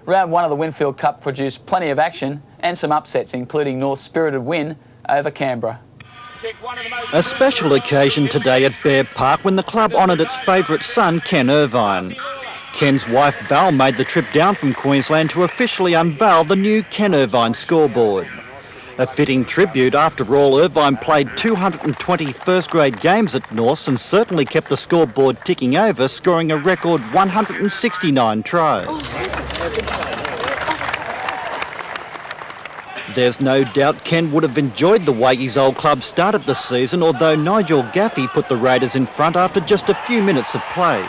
Round 1 of the Winfield Cup produced plenty of action and some upsets, including North's spirited win over Canberra. A special occasion today at Bear Park when the club honoured its favourite son, Ken Irvine. Ken's wife Val made the trip down from Queensland to officially unveil the new Ken Irvine scoreboard. A fitting tribute. After all, Irvine played 220 first-grade games at Norths and certainly kept the scoreboard ticking over, scoring a record 169 tries. There's no doubt Ken would have enjoyed the way his old club started the season, although Nigel Gaffey put the Raiders in front after just a few minutes of play.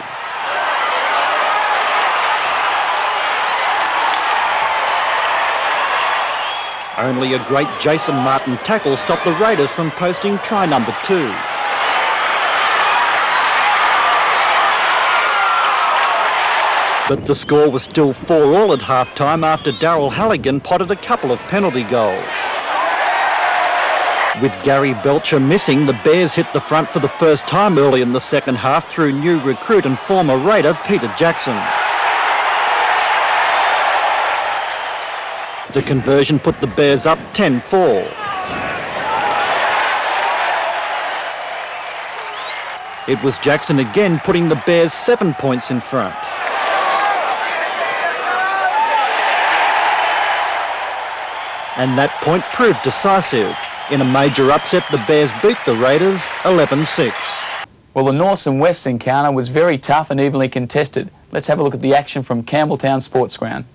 Only a great Jason Martin tackle stopped the Raiders from posting try number 2. But the score was still 4-4 at half-time after Daryl Halligan potted a couple of penalty goals. With Gary Belcher missing, the Bears hit the front for the first time early in the second half through new recruit and former Raider Peter Jackson. The conversion put the Bears up 10-4. It was Jackson again putting the Bears 7 points in front. And that point proved decisive. In a major upset, the Bears beat the Raiders 11-6. Well, the Norths and Wests encounter was very tough and evenly contested. Let's have a look at the action from Campbelltown Sports Ground.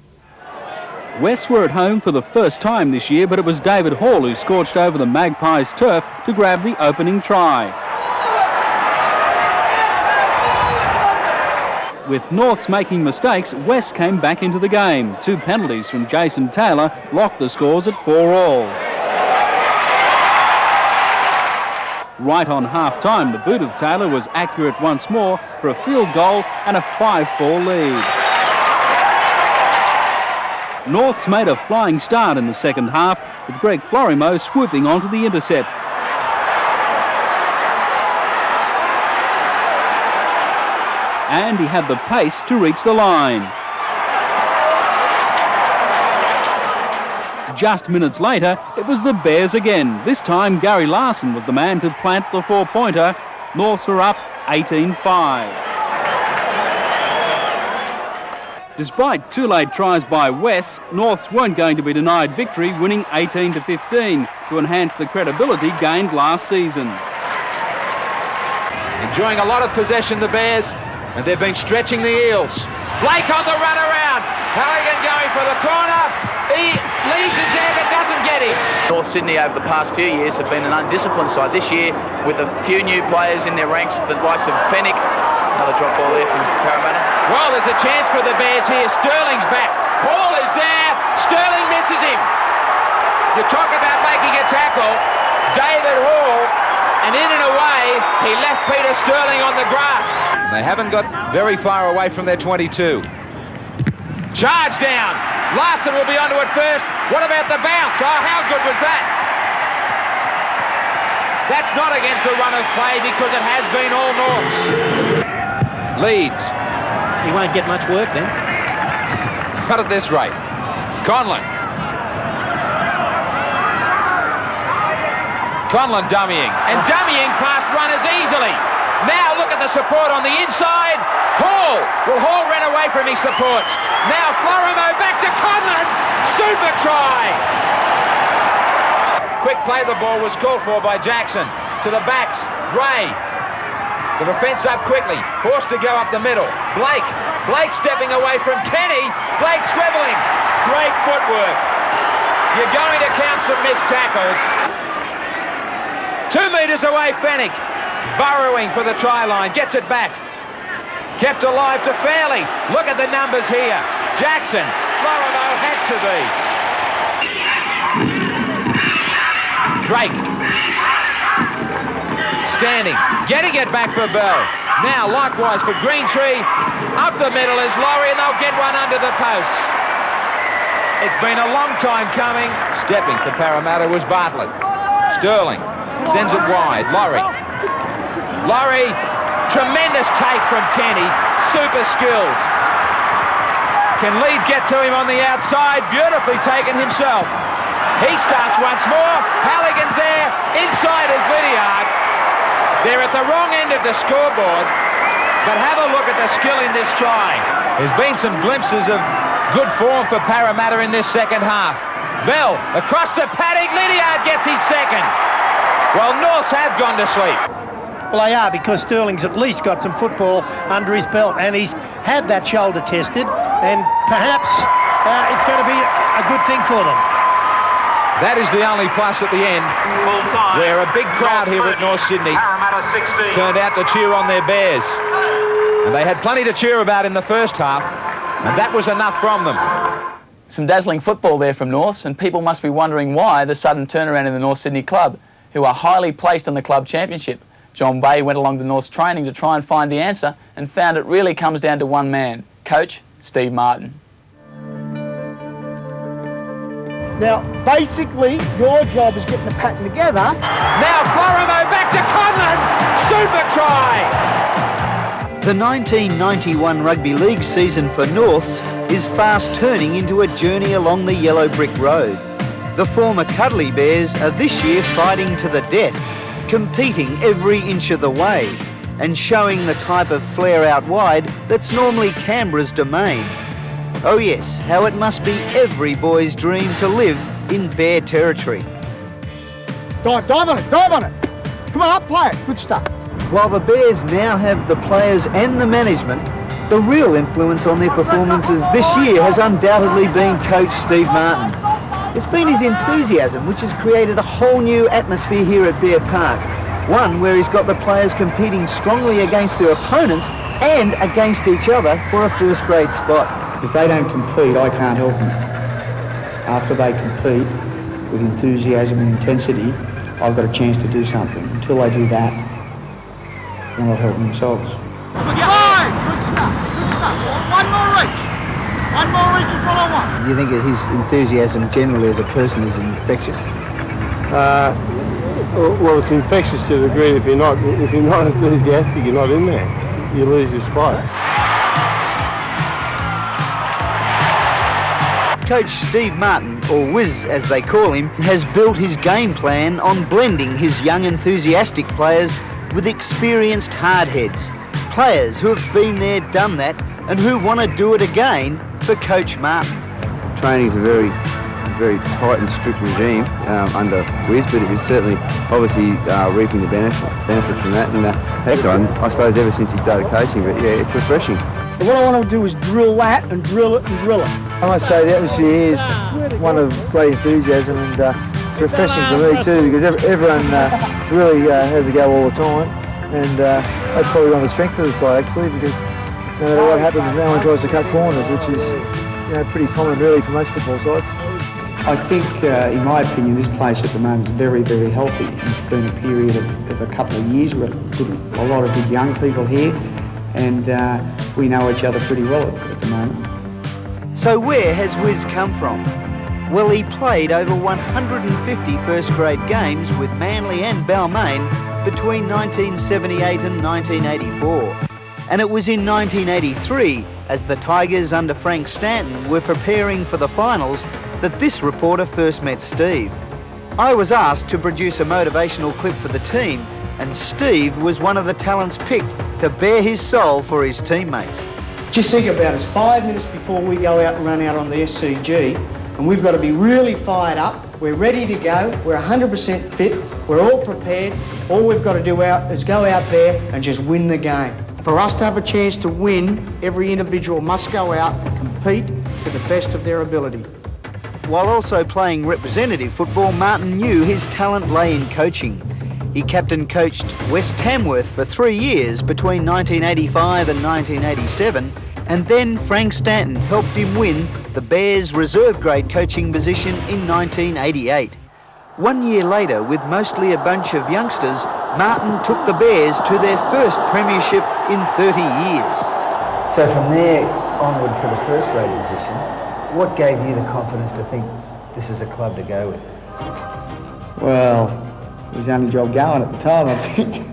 Wests were at home for the first time this year, but it was David Hall who scorched over the Magpies' turf to grab the opening try. With Norths making mistakes, Wests came back into the game. 2 penalties from Jason Taylor locked the scores at 4-4. Right on half-time, the boot of Taylor was accurate once more for a field goal and a 5-4 lead. Norths made a flying start in the second half, with Greg Florimo swooping onto the intercept. And he had the pace to reach the line. Just minutes later, it was the Bears again. This time, Gary Larson was the man to plant the 4-pointer. Norths were up 18-5. Despite 2 late tries by Wests, Norths weren't going to be denied victory, winning 18-15 to enhance the credibility gained last season. Enjoying a lot of possession, the Bears, and they've been stretching the Eels. Blake on the run around. Halligan going for the corner. He leads us there but doesn't get him. North Sydney over the past few years have been an undisciplined side. This year, with a few new players in their ranks, the likes of Fennec. Another drop ball there from Parramatta. Well, there's a chance for the Bears here. Sterling's back. Hall is there. Sterling misses him. You talk about making a tackle. David Hall, and in and away, he left Peter Sterling on the grass. They haven't got very far away from their 22. Charge down. Larson will be onto it first. What about the bounce? Oh, how good was that? That's not against the run of play because it has been all Norths. Leads. He won't get much work then. Not at this rate. Conlon dummying. And dummying past runners easily. Now look at the support on the inside. Hall. Will Hall run away from his supports? Now Florimo back to Conlon. Super try. Quick play the ball was called for by Jackson. To the backs. Ray. The defence up quickly. Forced to go up the middle. Blake stepping away from Kenny. Blake swiveling. Great footwork. You're going to count some missed tackles. 2 metres away, Fennec. Burrowing for the try line. Gets it back. Kept alive to Fairley. Look at the numbers here. Jackson. Florimo had to be. Drake. Standing. Getting it back for Bell. Now likewise for Greentree. Up the middle is Laurie and they'll get one under the posts. It's been a long time coming. Stepping for Parramatta was Bartlett. Sterling sends it wide. Laurie, tremendous take from Kenny. Super skills. Can Leeds get to him on the outside? Beautifully taken himself. He starts once more. Halligan's there. Inside is Lydiard. They're at the wrong end of the scoreboard. But have a look at the skill in this try. There's been some glimpses of good form for Parramatta in this second half. Bell across the paddock. Lydiard gets his second. Well, Norths have gone to sleep. Well, they are, because Sterling's at least got some football under his belt, and he's had that shoulder tested, and perhaps it's going to be a good thing for them. That is the only plus at the end, where a big crowd here at North Sydney turned out to cheer on their Bears. And they had plenty to cheer about in the first half, and that was enough from them. Some dazzling football there from Norths, and people must be wondering why the sudden turnaround in the North Sydney club, who are highly placed on the club championship. John Bay went along to North's training to try and find the answer, and found it really comes down to one man, Coach Steve Martin. Now, basically, your job is getting the pattern together. Now Florimo back to Conlon! Super try! The 1991 Rugby League season for Norths is fast turning into a journey along the yellow brick road. The former Cuddly Bears are this year fighting to the death, competing every inch of the way, and showing the type of flare out wide that's normally Canberra's domain. Oh yes, how it must be every boy's dream to live in Bear territory. Dive on it, dive on it. Come on, up, play it. Good stuff. While the Bears now have the players and the management, the real influence on their performances this year has undoubtedly been Coach Steve Martin. It's been his enthusiasm which has created a whole new atmosphere here at Bear Park. One where he's got the players competing strongly against their opponents and against each other for a first-grade spot. If they don't compete, I can't help them. After they compete with enthusiasm and intensity, I've got a chance to do something. Until they do that, they're not helping themselves. Good stuff, good stuff. One more reach. One more reach is what I want. Do you think that his enthusiasm generally as a person is infectious? Well, it's infectious to the degree if you're not enthusiastic, you're not in there. You lose your spot. Coach Steve Martin, or Wiz as they call him, has built his game plan on blending his young enthusiastic players with experienced hardheads, players who have been there, done that, and who want to do it again for Coach Martin. Training's a very tight and strict regime under Wiz, but it is certainly obviously reaping the benefits from that, and that's on, I suppose, ever since he started coaching. But yeah, it's refreshing. But what I want to do is drill that and drill it and drill it. I must say the atmosphere here is one of great enthusiasm, and it's refreshing for me too, because everyone really has a go all the time, and that's probably one of the strengths of the side actually, because no matter what happens, no one tries to cut corners, which is pretty common really for most football sides. I think, in my opinion, this place at the moment is very, very healthy. It's been a period of a couple of years. We've got a lot of good young people here, and we know each other pretty well at the moment. So where has Wiz come from? Well, he played over 150 first-grade games with Manly and Balmain between 1978 and 1984. And it was in 1983, as the Tigers under Frank Stanton were preparing for the finals, that this reporter first met Steve. I was asked to produce a motivational clip for the team, and Steve was one of the talents picked to bare his soul for his teammates. Just think about it, it's 5 minutes before we go out and run out on the SCG, and we've got to be really fired up. We're ready to go, we're 100% fit, we're all prepared. All we've got to do is go out there and just win the game. For us to have a chance to win, every individual must go out and compete to the best of their ability. While also playing representative football, Martin knew his talent lay in coaching. He captain-coached West Tamworth for 3 years between 1985 and 1987, and then Frank Stanton helped him win the Bears' reserve-grade coaching position in 1988. 1 year later, with mostly a bunch of youngsters, Martin took the Bears to their first premiership in 30 years. So from there onward to the first grade position, what gave you the confidence to think this is a club to go with? Well, it was the only job going at the time, I think.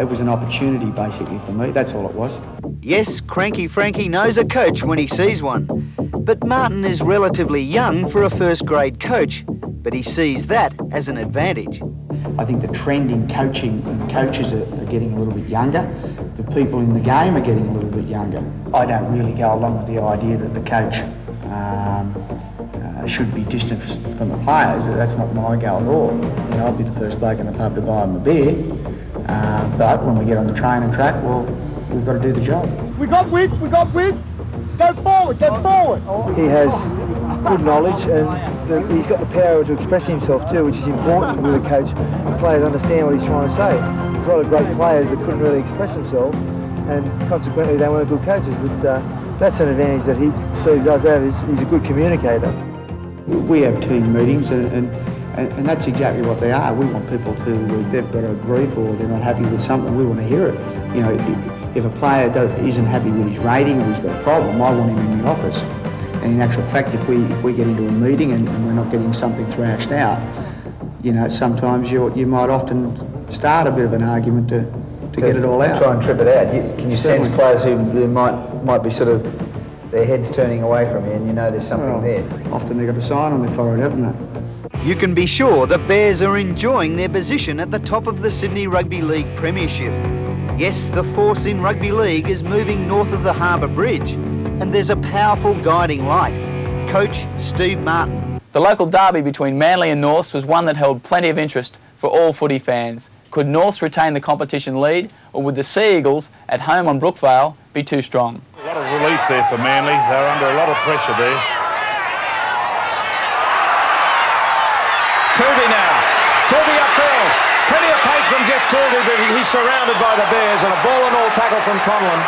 it was an opportunity basically for me, that's all it was. Yes, Cranky Frankie knows a coach when he sees one. But Martin is relatively young for a first-grade coach, but he sees that as an advantage. I think the trend in coaching and coaches are getting a little bit younger. The people in the game are getting a little bit younger. I don't really go along with the idea that the coach should be distant from the players. That's not my go at all. You know, I'll be the first bloke in the pub to buy them a beer. But when we get on the training track, well, we've got to do the job. We got width, we got width. Go forward, go forward. He has good knowledge and he's got the power to express himself too, which is important with a coach. The players understand what he's trying to say. There's a lot of great players that couldn't really express themselves and consequently they weren't good coaches. But that's an advantage that Steve does have, is he's a good communicator. We have team meetings and that's exactly what they are. We want people to, if they've got a grief or they're not happy with something, we want to hear it. You know, if a player isn't happy with his rating or he's got a problem, I want him in the office. And in actual fact, if we get into a meeting and we're not getting something thrashed out, you know, sometimes you might often start a bit of an argument to get it all out. Try and trip it out. Can you sense players who might be sort of, their heads turning away from you and you know there's something there? Often they've got a sign on their forehead, haven't they? You can be sure the Bears are enjoying their position at the top of the Sydney Rugby League Premiership. Yes, the force in rugby league is moving north of the Harbour Bridge, and there's a powerful guiding light. Coach Steve Martin. The local derby between Manly and Norths was one that held plenty of interest for all footy fans. Could Norths retain the competition lead, or would the Sea Eagles at home on Brookvale be too strong? A lot of relief there for Manly. They're under a lot of pressure there. Tooby now. Tooby upfield. Plenty of pace from Jeff Tooby, but he's surrounded by the Bears, and a ball and all tackle from Conlon.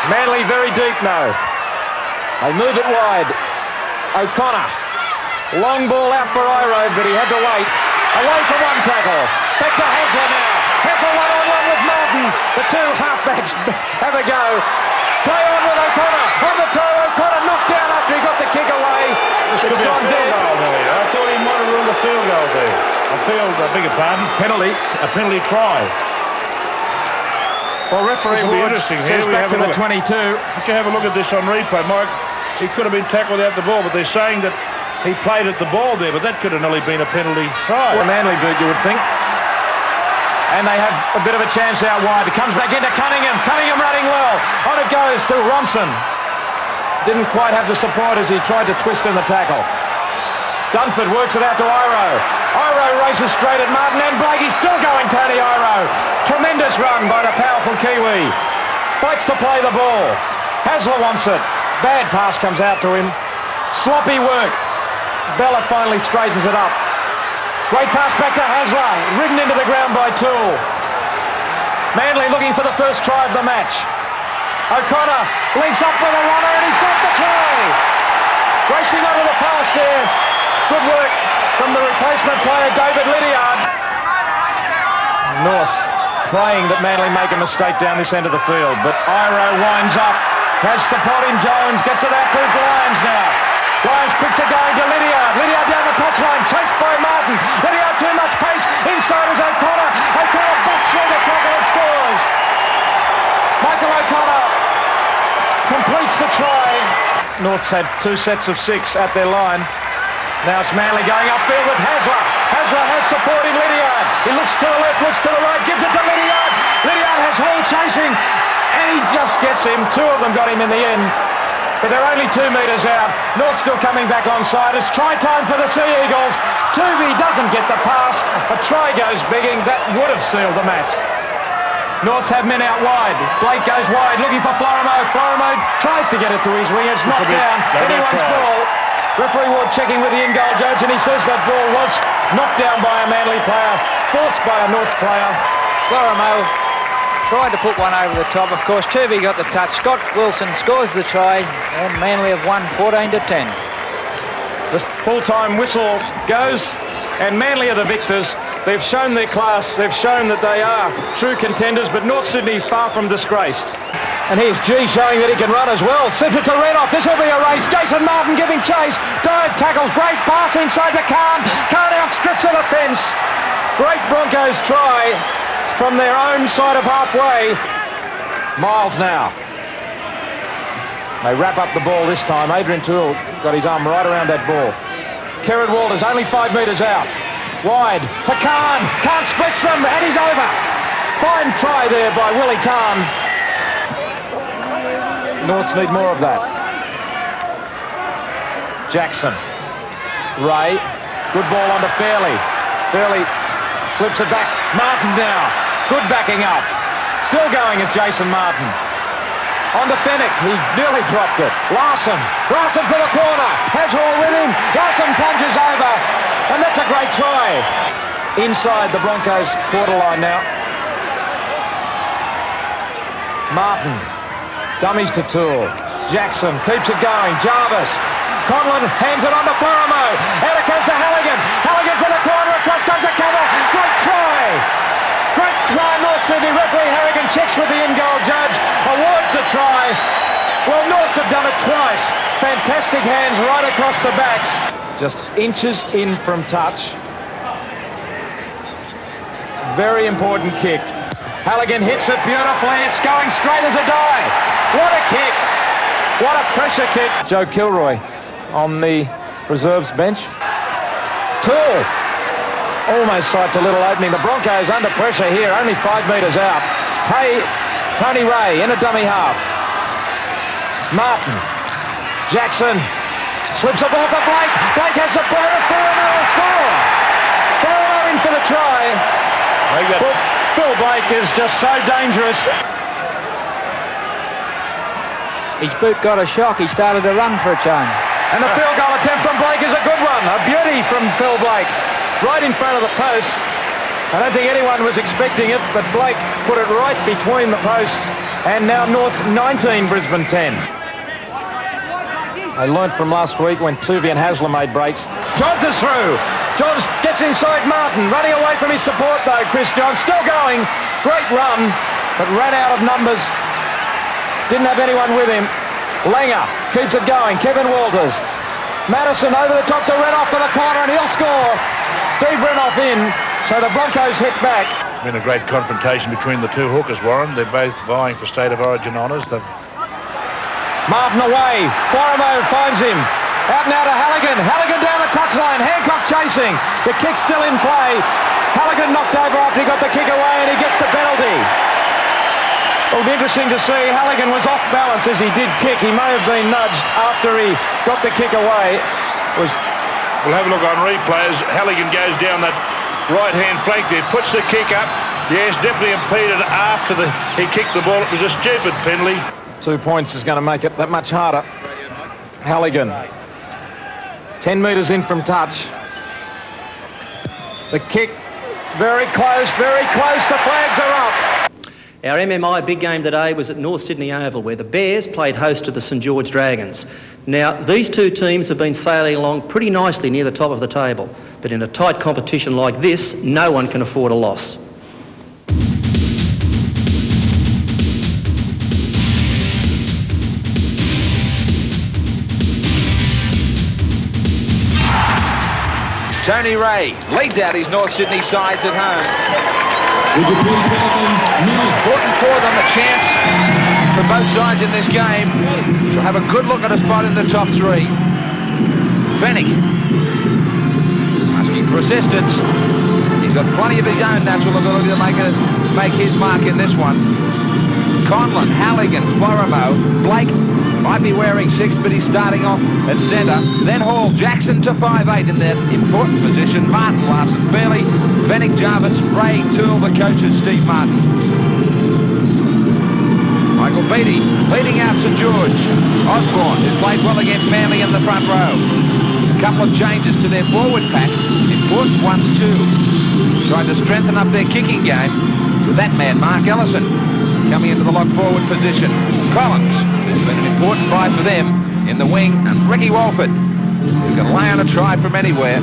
Manly very deep now. They move it wide. O'Connor. Long ball out for Iro, but he had to wait. Away for one tackle. Back to Hasler now. Hasler one-on-one with Martin. The two halfbacks have a go. Play on with O'Connor. On the toe, O'Connor knocked down after he got the kick away. It's gone dead. I thought he might have ruled a field goal there. I beg your pardon. Penalty. A penalty try. Well, referee Ward says back to the 22. But you have a look at this on replay, Mike. He could have been tackled without the ball, but they're saying that he played at the ball there, but that could have nearly been a penalty try. Well, Manly boot, you would think. And they have a bit of a chance out wide. It comes back into Cunningham. Cunningham running well. On it goes to Ronson. Didn't quite have the support as he tried to twist in the tackle. Dunford works it out to Iro. Iro races straight at Martin and Blakey's still going, Tony Iro. Tremendous run by the powerful Kiwi. Fights to play the ball. Hasler wants it. Bad pass comes out to him. Sloppy work. Bella finally straightens it up. Great pass back to Hasler. Ridden into the ground by Toole. Manly looking for the first try of the match. O'Connor links up with a runner and he's got the try. Racing over the pass there. Good work from the replacement player, David Lydiard. North praying that Manly make a mistake down this end of the field, but Iro winds up, has support in Jones, gets it out to Lyons now. Lyons quick to go into Lydiard. Lydiard down the touchline, chased by Martin. Lydiard too much pace. Inside is O'Connor. O'Connor busts through the tackle and scores. Michael O'Connor completes the try. North's had 2 sets of 6 at their line. Now it's Manly going upfield with Hasler. Hasler has support in Lydiard. He looks to the left, looks to the right, gives it to Lydiard. Lydiard has Hall chasing, and he just gets him. 2 of them got him in the end, but they're only 2 metres out. North still coming back onside. It's try time for the Sea Eagles. Tooby doesn't get the pass. A try goes begging. That would have sealed the match. Norths have men out wide. Blake goes wide, looking for Florimo. Florimo tries to get it to his wing. It's knocked down. Anyone's ball. Referee Ward checking with the in-goal judge, and he says that ball was knocked down by a Manly player, forced by a North player. Florimo tried to put one over the top. Of course, Tooby got the touch. Scott Wilson scores the try, and Manly have won 14-10. The full-time whistle goes, and Manly are the victors. They've shown their class. They've shown that they are true contenders, but North Sydney far from disgraced. And here's G showing that he can run as well. Slips it to Renoff. This will be a race. Jason Martin giving chase. Dive tackles. Great pass inside to Khan. Khan outstrips the defence. Great Broncos try from their own side of halfway. Miles now. They wrap up the ball this time. Adrian Toole got his arm right around that ball. Kerrod Walters only 5 metres out. Wide for Khan. Khan splits them and he's over. Fine try there by Willie Khan. Norths need more of that. Jackson. Ray. Good ball onto Fairley. Fairley slips it back. Martin now. Good backing up. Still going is Jason Martin. On to Fennec, he nearly dropped it. Larson for the corner. Haswell with him. Larson plunges over. And that's a great try. Inside the Broncos quarter line now. Martin. Dummies to Toole. Jackson keeps it going. Jarvis. Conlon hands it on to Faramo. Out it comes to Halligan. Halligan for the corner. Across comes a cover. Great try. Great try, North Sydney. Referee Harrigan checks with the in-goal judge. Awards the try. Well, Norths have done it twice. Fantastic hands right across the backs. Just inches in from touch. Very important kick. Halligan hits it beautifully. It's going straight as a die. What a kick. What a pressure kick. Joe Kilroy on the reserves bench. Toole almost sights a little opening. The Broncos under pressure here, only 5 metres out. Tony Ray in a dummy half. Martin. Jackson slips the ball for Blake. Blake has the ball and Faramo will score. Faramo in for the try. Well, Phil Blake is just so dangerous. His boot got a shock. He started to run for a change. And the field goal attempt from Blake is a good one. A beauty from Phil Blake. Right in front of the post. I don't think anyone was expecting it, but Blake put it right between the posts. And now North 19, Brisbane 10. They learnt from last week when Tuvey and Hasler made breaks. Johns is through. Johns gets inside Martin. Running away from his support though, Chris Johns. Still going. Great run, but ran out of numbers. Didn't have anyone with him. Langer keeps it going. Kevin Walters. Madison over the top to Renoff for the corner and he'll score. Steve Renoff in, so the Broncos hit back. Been a great confrontation between the two hookers, Warren. They're both vying for State of Origin honours. Martin away. Faramo finds him. Out now to Halligan. Halligan down the touchline. Hancock chasing. The kick's still in play. Halligan knocked over after he got the kick away and he gets the penalty. It'll be interesting to see. Halligan was off balance as he did kick. He may have been nudged after he got the kick away. We'll have a look on replays. Halligan goes down that right-hand flank there, puts the kick up. Yes, definitely impeded after he kicked the ball. It was a stupid penalty. 2 points is going to make it that much harder. Halligan. 10 metres in from touch. The kick, very close, very close. The flags are up. Our MMI big game today was at North Sydney Oval, where the Bears played host to the St George Dragons. Now, these two teams have been sailing along pretty nicely near the top of the table, but in a tight competition like this, no one can afford a loss. Tony Ray leads out his North Sydney sides at home. Important for them, a chance for both sides in this game to have a good look at a spot in the top three. Fennec asking for assistance. He's got plenty of his own natural ability to make his mark in this one. Conlon, Halligan, Faramo, Blake might be wearing 6, but he's starting off at centre. Then Hall, Jackson to 5'8" in that important position. Martin, Larson, Fairley, Fennec, Jarvis, Ray, Toole, the coaches, Steve Martin. Michael Beattie leading out St George. Osborne, who played well against Manly in the front row. A couple of changes to their forward pack, important ones too. Trying to strengthen up their kicking game with that man, Mark Ellison, coming into the lock forward position. Collins has been an important buy for them in the wing, and Ricky Walford, who can lay on a try from anywhere.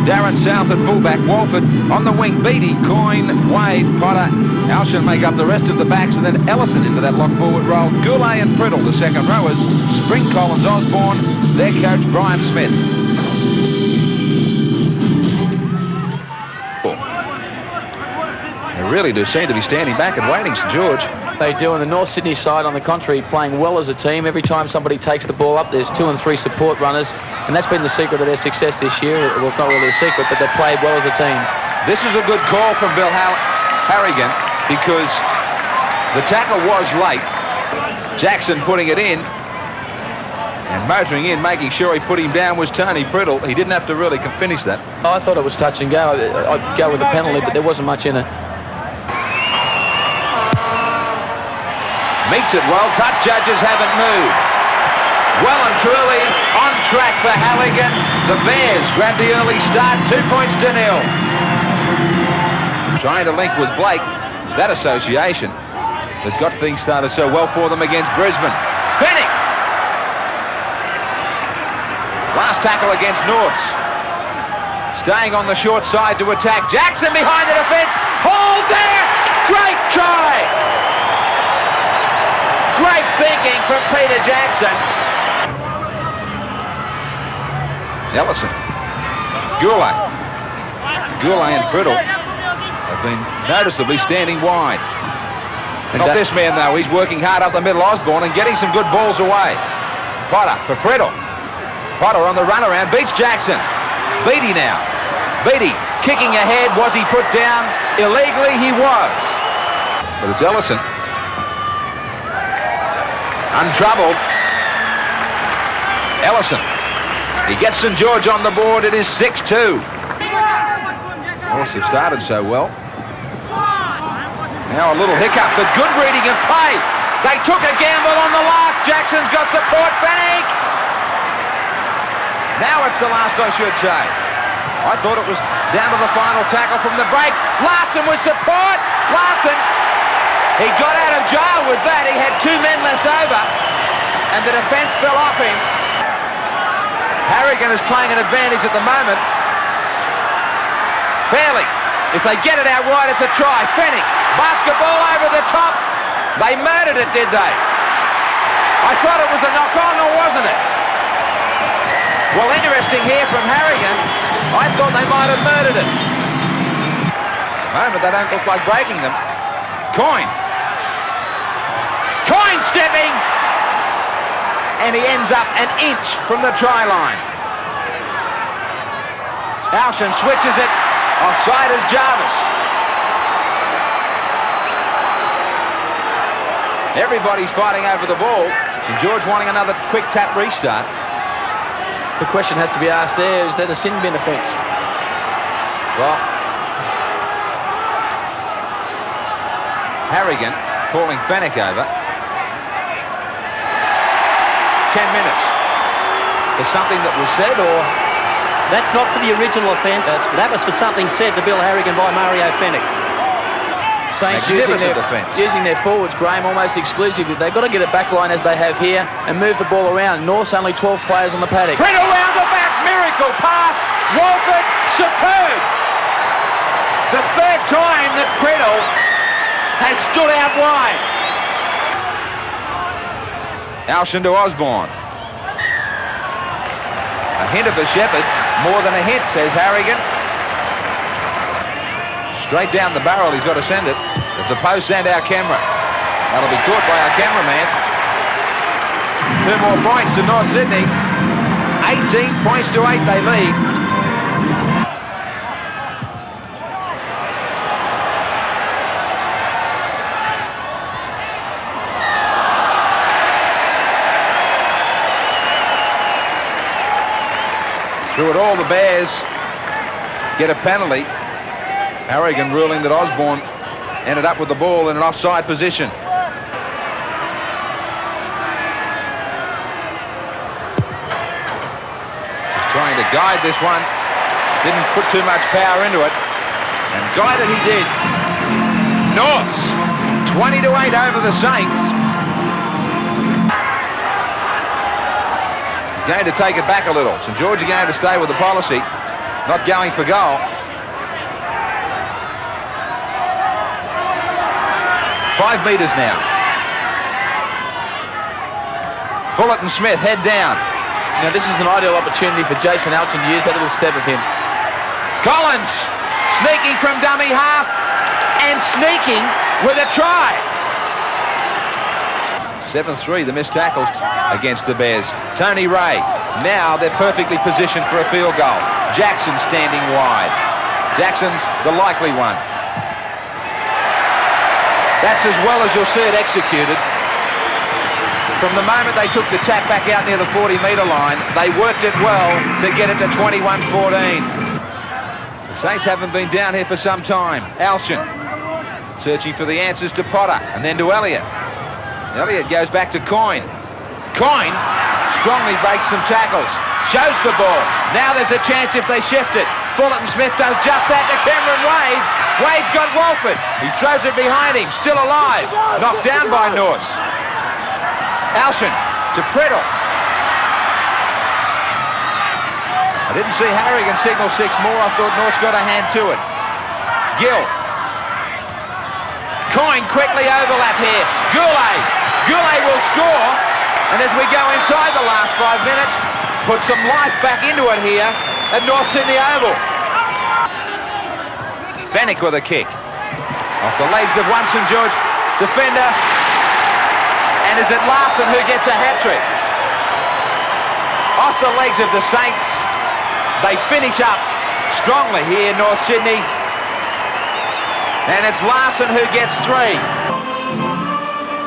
Darren South at fullback, Walford on the wing, Beattie, Coyne, Wade, Potter, Alshan make up the rest of the backs, and then Ellison into that lock forward role. Goulet and Priddle, the second rowers. Spring, Collins, Osborne, their coach Brian Smith. They really do seem to be standing back and waiting, St George. They do, and the North Sydney side, on the contrary, playing well as a team. Every time somebody takes the ball up, there's 2 and 3 support runners, and that's been the secret of their success this year. Well, it's not really a secret, but they've played well as a team. This is a good call from Bill Halligan, because the tackle was late. Jackson putting it in, and motoring in, making sure he put him down, was Tony Priddle. He didn't have to really finish that. I thought it was touch and go. I'd go with the penalty, but there wasn't much in it. Meets it well. Touch judges haven't moved. Well and truly on track for Halligan. The Bears grab the early start, 2 points to 0. Trying to link with Blake. It's that association that got things started so well for them against Brisbane. Fennec. Last tackle against Norths. Staying on the short side to attack. Jackson behind the defence. Hall's there. Great try. Great thinking from Peter Jackson. Ellison. Goulet and Priddle have been noticeably standing wide. Not this man, though. He's working hard up the middle, Osborne, and getting some good balls away. Potter for Priddle. Potter on the run around, beats Jackson. Beattie now. Beattie kicking ahead. Was he put down illegally? He was. But it's Ellison. Untroubled. Ellison. He gets St George on the board. It is 6-2. Norths have started so well. Now a little hiccup, but good reading of play. They took a gamble on the last. Jackson's got support. Fennec. Now it's the last, I should say. I thought it was down to the final tackle from the break. Larson with support. Larson. He got out of jail with that. He had 2 men left over, and the defence fell off him. Harrigan is playing an advantage at the moment. Fairly. If they get it out wide, it's a try. Fennec. Basketball over the top. They murdered it, did they? I thought it was a knock-on, or wasn't it? Well, interesting here from Harrigan. I thought they might have murdered it. At the moment, they don't look like breaking them. Coyne. Coyne stepping. And he ends up an inch from the try line. Alshan switches it. Offside is Jarvis. Everybody's fighting over the ball. St George wanting another quick tap restart. The question has to be asked there, is that a sin bin offence? Well, Harrigan calling Fennec over. 10 minutes for something that was said, or... That's not for the original offence. That was for something said to Bill Harrigan by Mario Fennec. Saints using their forwards, Graham, almost exclusively. They've got to get it back line as they have here and move the ball around. North's only 12 players on the paddock. Priddle around the back, miracle pass. Walford, superb. The third time that Priddle has stood out wide. Alshan to Osborne. A hint of a shepherd. More than a hint, says Harrigan. Straight down the barrel, he's got to send it. If the post and our camera. That'll be caught by our cameraman. 2 more points to North Sydney. 18 points to 8 they lead. Through it all, the Bears get a penalty. Harrigan ruling that Osborne ended up with the ball in an offside position. Just trying to guide this one. Didn't put too much power into it. And guide it he did. Norths, 20-8 over the Saints. Going to take it back a little. St George are going to stay with the policy, not going for goal. 5 metres now. Fullett and Smith head down. Now this is an ideal opportunity for Jason Alshan to use that little step of him. Collins sneaking from dummy half and sneaking with a try. 7-3, the missed tackles against the Bears. Tony Ray, now they're perfectly positioned for a field goal. Jackson standing wide. Jackson's the likely one. That's as well as you'll see it executed. From the moment they took the tap back out near the 40-metre line, they worked it well to get it to 21-14. The Saints haven't been down here for some time. Alshan searching for the answers to Potter and then to Elliott. Elliott goes back to Coyne. Coyne strongly breaks some tackles, shows the ball. Now there's a chance if they shift it. Fullerton Smith does just that to Cameron Wade. Wade's got Walford. He throws it behind him, still alive. Knocked down by Norse. Alshan to Priddle. I didn't see Harrigan signal 6 more. I thought Norse got a hand to it. Gill. Coyne quickly overlap here. Goulet will score. And as we go inside the last 5 minutes, put some life back into it here at North Sydney Oval. Fennec with a kick. Off the legs of one St George defender. And is it Larson who gets a hat-trick? Off the legs of the Saints. They finish up strongly here, North Sydney. And it's Larson who gets 3.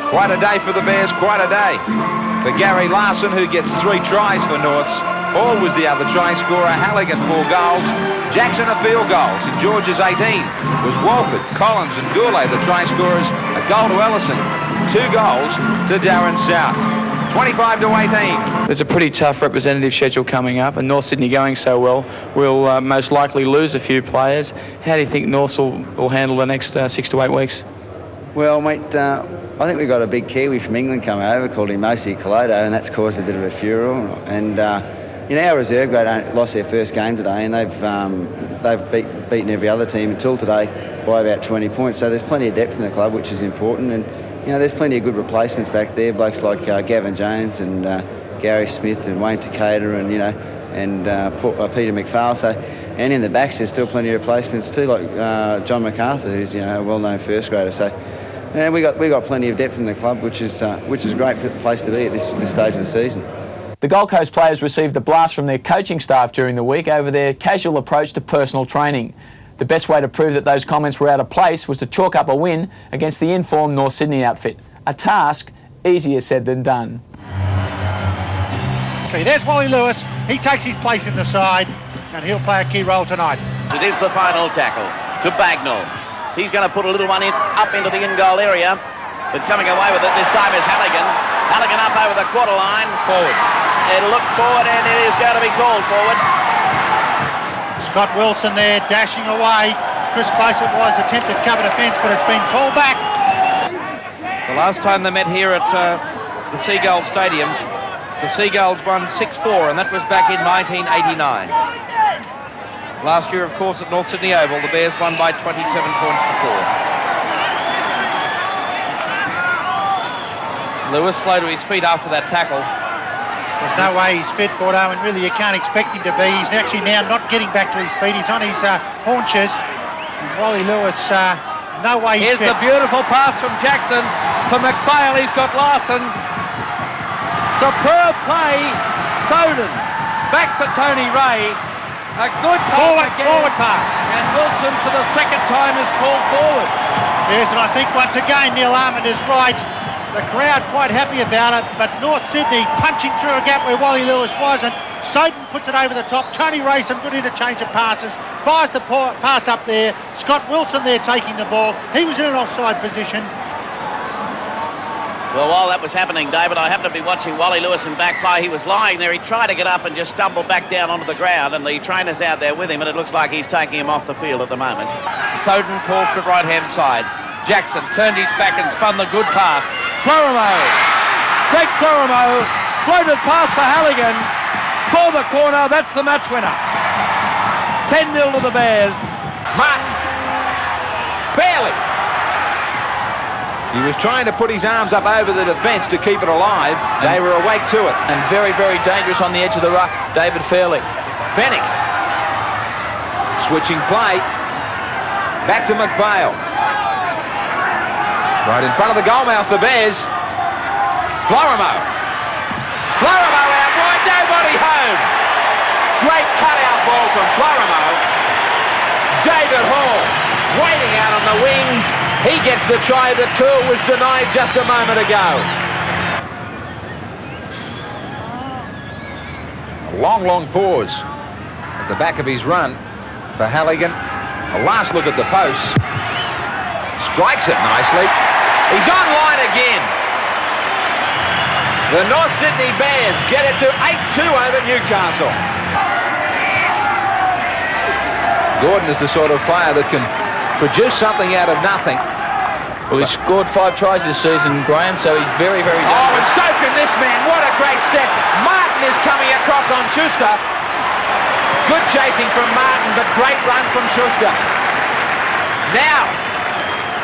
Quite a day for the Bears, quite a day for Gary Larson, who gets 3 tries for Norths. Hall was the other try scorer. Halligan 4 goals. Jackson a field goal. St George's 18 was Walford, Collins and Goulet the try scorers. A goal to Ellison. 2 goals to Darren South. 25-18. There's a pretty tough representative schedule coming up, and North Sydney going so well will most likely lose a few players. How do you think North will handle the next 6 to 8 weeks? Well, mate, I think we've got a big Kiwi from England coming over called Imosi Kalodo, and that's caused a bit of a furor. And our reserve grade lost their first game today, and they've beaten every other team until today by about 20 points. So there's plenty of depth in the club, which is important. And there's plenty of good replacements back there, blokes like Gavin Jones and Gary Smith and Wayne Takeda and Peter McPhail. So, and in the backs there's still plenty of replacements too, like John MacArthur, who's a well-known first grader. So, we got plenty of depth in the club, which is a great place to be at this stage of the season. The Gold Coast players received a blast from their coaching staff during the week over their casual approach to personal training. The best way to prove that those comments were out of place was to chalk up a win against the informed North Sydney outfit. A task easier said than done. There's Wally Lewis. He takes his place in the side and he'll play a key role tonight. It is the final tackle to Bagnall. He's going to put a little one up into the in-goal area, but coming away with it this time is Halligan. Halligan up over the quarter line. Forward. It'll look forward and it is going to be called forward. Scott Wilson there dashing away. Chris Close it was, attempted cover defence, but it's been called back. The last time they met here at the Seagull Stadium, the Seagulls won 6-4, and that was back in 1989. Last year, of course, at North Sydney Oval, the Bears won by 27 points to 4. Lewis slow to his feet after that tackle. There's no way he's fit for it, Owen. Really, you can't expect him to be. He's actually now not getting back to his feet. He's on his haunches. And Wally Lewis, no way he's fit. Here's the beautiful pass from Jackson. For McPhail, he's got Larson. Superb play. Soden. Back for Tony Ray. A good pass forward pass. And Wilson for the second time is called forward. Yes, and I think once again Neil Armand is right. The crowd quite happy about it, but North Sydney punching through a gap where Wally Lewis wasn't. Soden puts it over the top. Tony Ray, some good interchange of passes. Fires the pass up there. Scott Wilson there taking the ball. He was in an offside position. Well, while that was happening, David, I happened to be watching Wally Lewis in back play. He was lying there. He tried to get up and just stumbled back down onto the ground, and the trainer's out there with him, and it looks like he's taking him off the field at the moment. Soden calls from right-hand side. Jackson turned his back and spun the good pass. Florimo, Greg Florimo, floated pass for Halligan for the corner. That's the match winner. 10-0 to the Bears. Martin, fairly. He was trying to put his arms up over the defence to keep it alive. They were awake to it. And very, very dangerous on the edge of the ruck, David Fairley. Fennec. Switching play. Back to McPhail. Right in front of the goalmouth, the Bears. Florimo out wide, nobody home. Great cut-out ball from Florimo. David Hall waiting out on the wings. He gets the try that Toole was denied just a moment ago. A long pause at the back of his run for Halligan. A last look at the post. Strikes it nicely. He's online again. The North Sydney Bears get it to 8-2 over Newcastle. Gordon is the sort of player that can produce something out of nothing. Well, he's scored 5 tries this season, Graham, so he's very, very dangerous. Oh, and so can this man. What a great step. Martin is coming across on Schuster. Good chasing from Martin, but great run from Schuster. Now,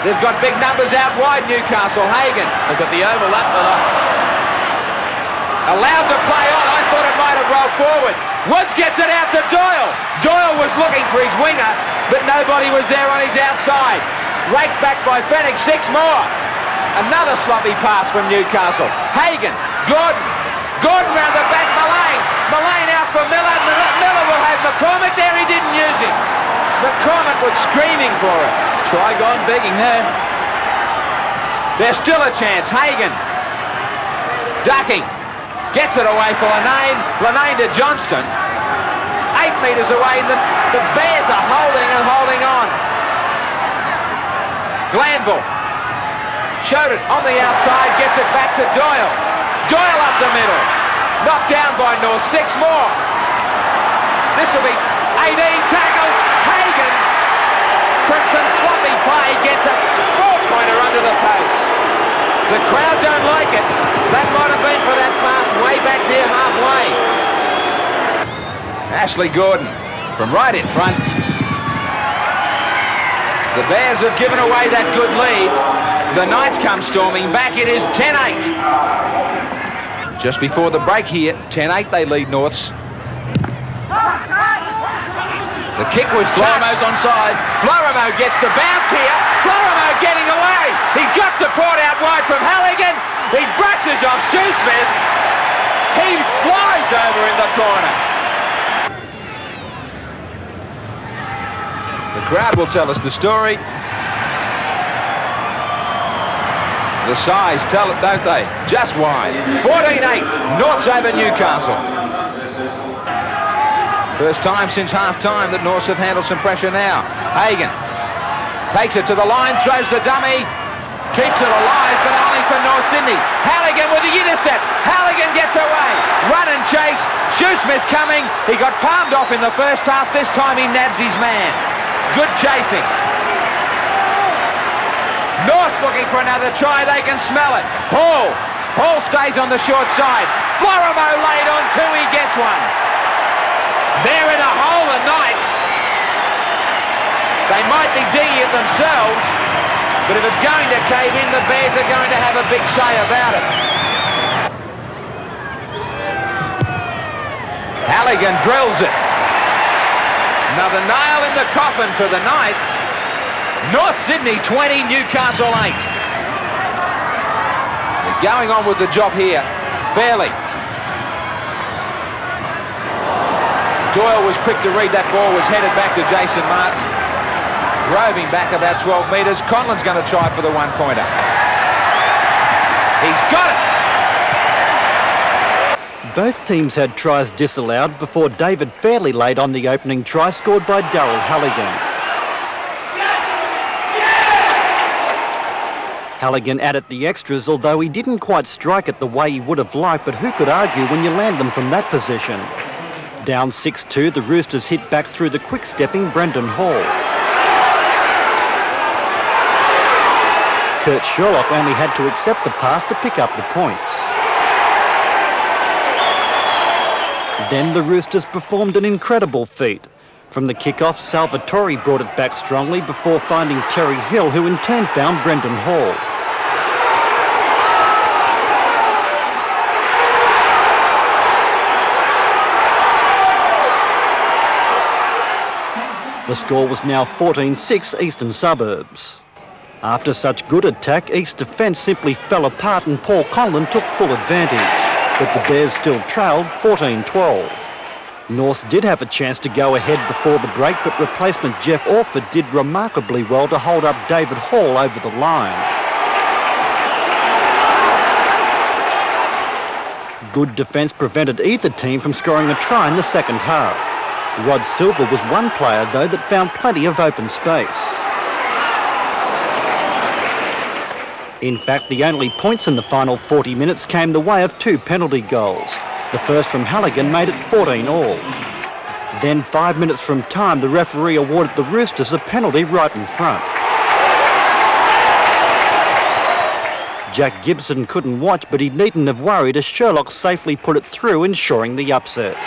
they've got big numbers out wide, Newcastle. Hagan. They've got the overlap, but allowed to play on. I thought it might have rolled forward. Woods gets it out to Doyle. Doyle was looking for his winger, but nobody was there on his outside. Raked back by Fennec, 6 more. Another sloppy pass from Newcastle. Hagan, Gordon round the back, Balmain out for Miller. Miller will have McCormick there, he didn't use him. McCormick was screaming for it. Try gone begging there. There's still a chance. Hagan ducking. Gets it away for Lanane to Johnston. 8 metres away. The Bears are holding on. Glanville showed it on the outside. Gets it back to Doyle. Doyle up the middle. Knocked down by North. 6 more. This will be 18 tackles. Hagan from some sloppy play gets a 4-pointer under the post. The crowd don't like it. That might have been for that pass way back near halfway. Ashley Gordon from right in front. The Bears have given away that good lead. The Knights come storming back. It is 10-8. Just before the break here, 10-8 they lead Norths. The kick was Florimo's onside. Florimo gets the bounce here. Florimo getting away. He's got support out wide from Halligan. He brushes off Shoesmith. He flies over in the corner. The crowd will tell us the story. The size tell it, don't they? Just wide. 14-8. Norths over Newcastle. First time since half-time that Norths have handled some pressure now. Hagan takes it to the line, throws the dummy, keeps it alive, but only for North Sydney. Halligan with the intercept. Halligan gets away. Run and chase. Shoesmith coming. He got palmed off in the first half. This time he nabs his man. Good chasing. North's looking for another try. They can smell it. Hall stays on the short side. Florimo laid on 2. He gets one. They're in a hole, the Knights. They might be digging it themselves, but if it's going to cave in, the Bears are going to have a big say about it. Halligan drills it. Another nail in the coffin for the Knights. North Sydney 20, Newcastle 8. They're going on with the job here. Fairly. Doyle was quick to read that ball, was headed back to Jason Martin. Drove him back about 12 metres. Conlon's going to try for the 1-pointer. He's got it! Both teams had tries disallowed before David Fairley laid on the opening try scored by Daryl Halligan. Halligan added the extras, although he didn't quite strike it the way he would have liked, but who could argue when you land them from that position? Down 6-2, the Roosters hit back through the quick-stepping Brendan Hall. Kurt Sherlock only had to accept the pass to pick up the points. Then the Roosters performed an incredible feat. From the kick-off, Salvatore brought it back strongly before finding Terry Hill, who in turn found Brendan Hall. The score was now 14-6 Eastern Suburbs. After such good attack, East's defence simply fell apart and Paul Conlon took full advantage, but the Bears still trailed 14-12. Norths did have a chance to go ahead before the break, but replacement Jeff Orford did remarkably well to hold up David Hall over the line. Good defence prevented either team from scoring a try in the second half. Rod Silver was one player, though, that found plenty of open space. In fact, the only points in the final 40 minutes came the way of 2 penalty goals. The first from Halligan made it 14-all. Then 5 minutes from time, the referee awarded the Roosters a penalty right in front. Jack Gibson couldn't watch, but he needn't have worried as Sherlock safely put it through, ensuring the upset.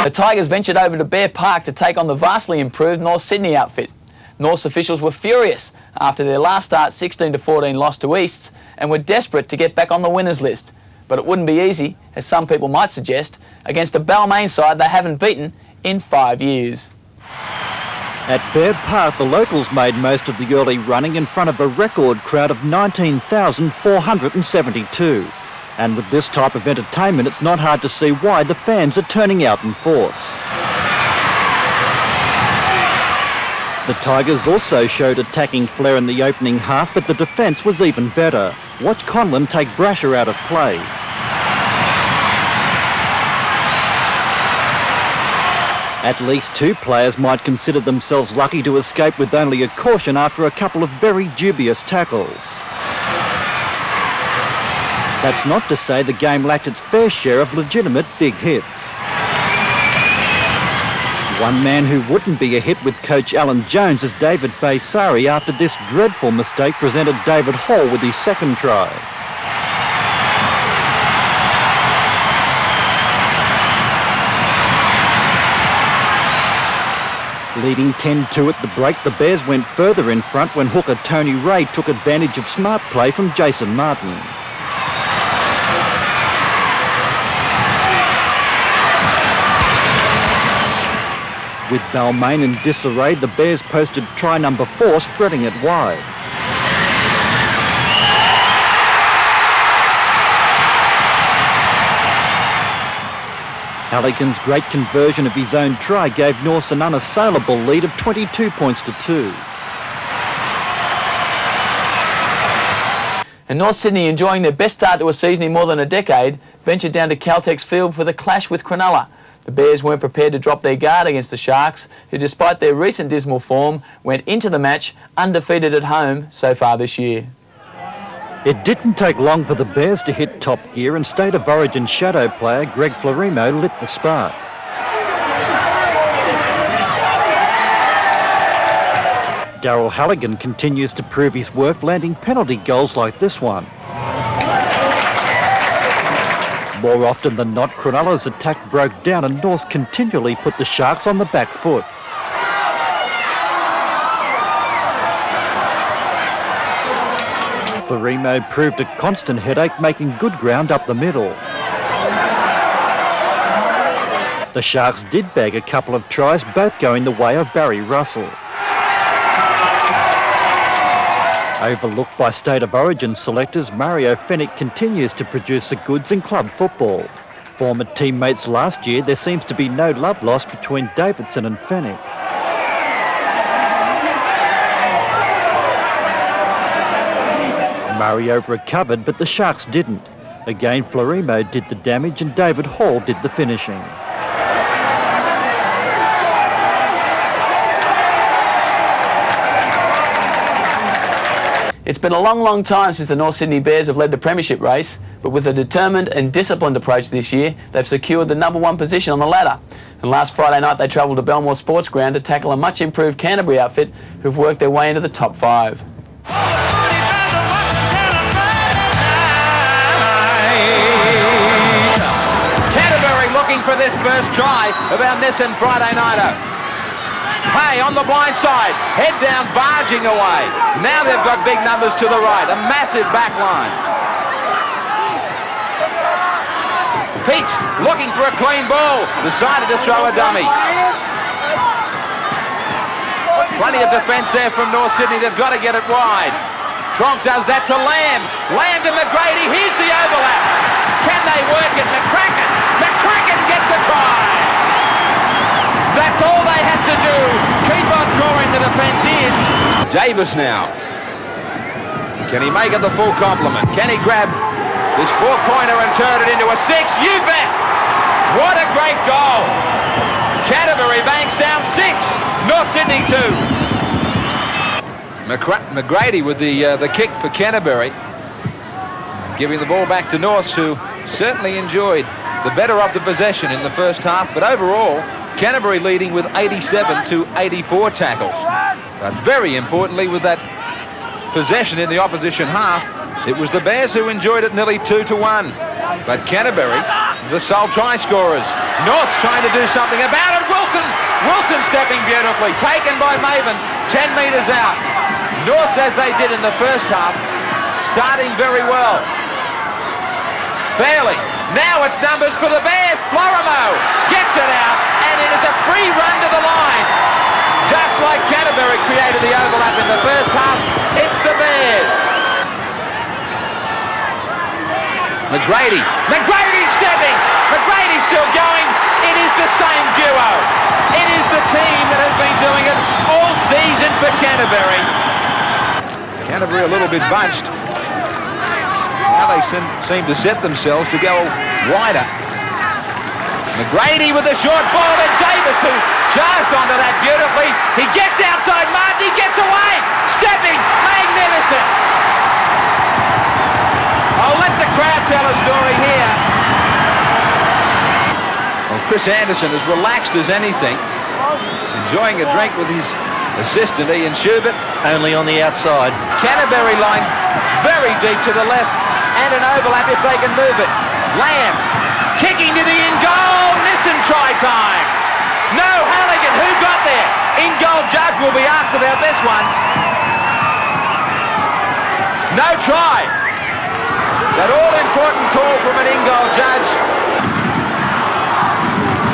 The Tigers ventured over to Bear Park to take on the vastly improved North Sydney outfit. North's officials were furious after their last start 16-14 loss to Easts and were desperate to get back on the winners list. But it wouldn't be easy, as some people might suggest, against a Balmain side they haven't beaten in 5 years. At Bear Park, the locals made most of the early running in front of a record crowd of 19,472. And with this type of entertainment, it's not hard to see why the fans are turning out in force. The Tigers also showed attacking flair in the opening half, but the defence was even better. Watch Conlon take Brasher out of play. At least 2 players might consider themselves lucky to escape with only a caution after a couple of very dubious tackles. That's not to say the game lacked its fair share of legitimate big hits. One man who wouldn't be a hit with coach Alan Jones is David Baysari after this dreadful mistake presented David Hall with his second try. Leading 10-2 at the break, the Bears went further in front when hooker Tony Ray took advantage of smart play from Jason Martin. With Balmain in disarray, the Bears posted try number 4, spreading it wide. Halligan's great conversion of his own try gave Norths an unassailable lead of 22 points to 2. And North Sydney, enjoying their best start to a season in more than a decade, ventured down to Caltex Field for the clash with Cronulla. The Bears weren't prepared to drop their guard against the Sharks, who despite their recent dismal form, went into the match undefeated at home so far this year. It didn't take long for the Bears to hit top gear, and State of Origin shadow player Greg Florimo lit the spark. Daryl Halligan continues to prove his worth, landing penalty goals like this one. More often than not, Cronulla's attack broke down and North continually put the Sharks on the back foot. Florimo proved a constant headache, making good ground up the middle. The Sharks did bag a couple of tries, both going the way of Barry Russell. Overlooked by State of Origin selectors, Mario Fennec continues to produce the goods in club football. Former teammates last year, there seems to be no love lost between Davidson and Fennec. Mario recovered, but the Sharks didn't. Again, Florimo did the damage and David Hall did the finishing. It's been a long, long time since the North Sydney Bears have led the premiership race, but with a determined and disciplined approach this year, they've secured the #1 position on the ladder. And last Friday night, they travelled to Belmore Sports Ground to tackle a much improved Canterbury outfit who've worked their way into the top 5. Canterbury looking for this first try of our Nissan Friday nighter. Hay on the blind side, head down, barging away. Now they've got big numbers to the right, a massive back line. Peach looking for a clean ball, decided to throw a dummy. Plenty of defence there from North Sydney. They've got to get it wide. Tronk does that to Lamb. Lamb to McGrady. Here's the overlap. Can they work it? McCracken gets a try. That's all they had to do. Keep on drawing the defence in. Davis now. Can he make it the full complement? Can he grab this four-pointer and turn it into a six? You bet. What a great goal. Canterbury banks down 6. North Sydney 2. McGrady with the kick for Canterbury. Giving the ball back to Norths, who certainly enjoyed the better of the possession in the first half. But overall, Canterbury leading with 87 to 84 tackles. But very importantly, with that possession in the opposition half, it was the Bears who enjoyed it nearly 2-1. But Canterbury, the sole try scorers. North's trying to do something about it. Wilson stepping beautifully. Taken by Maven, 10 metres out. North's, as they did in the first half, starting very well. Fairly. Now it's numbers for the Bears. Florimo gets it out, and it is a free run to the line. Just like Canterbury created the overlap in the first half, it's the Bears. McGrady stepping. McGrady still going. It is the same duo. It is the team that has been doing it all season for Canterbury. Canterbury a little bit bunched. Now they seem to set themselves to go wider. McGrady with a short ball to Davis, who charged onto that beautifully. He gets outside Martin. He gets away. Stepping. Magnificent. I'll let the crowd tell a story here. Well, Chris Anderson as relaxed as anything, enjoying a drink with his assistant Ian Schubert. Only on the outside. Canterbury line very deep to the left, and an overlap if they can move it. Lamb kicking to the in-goal. Nissen try time. No, Halligan, who got there? In-goal judge will be asked about this one. No try. That all-important call from an in-goal judge.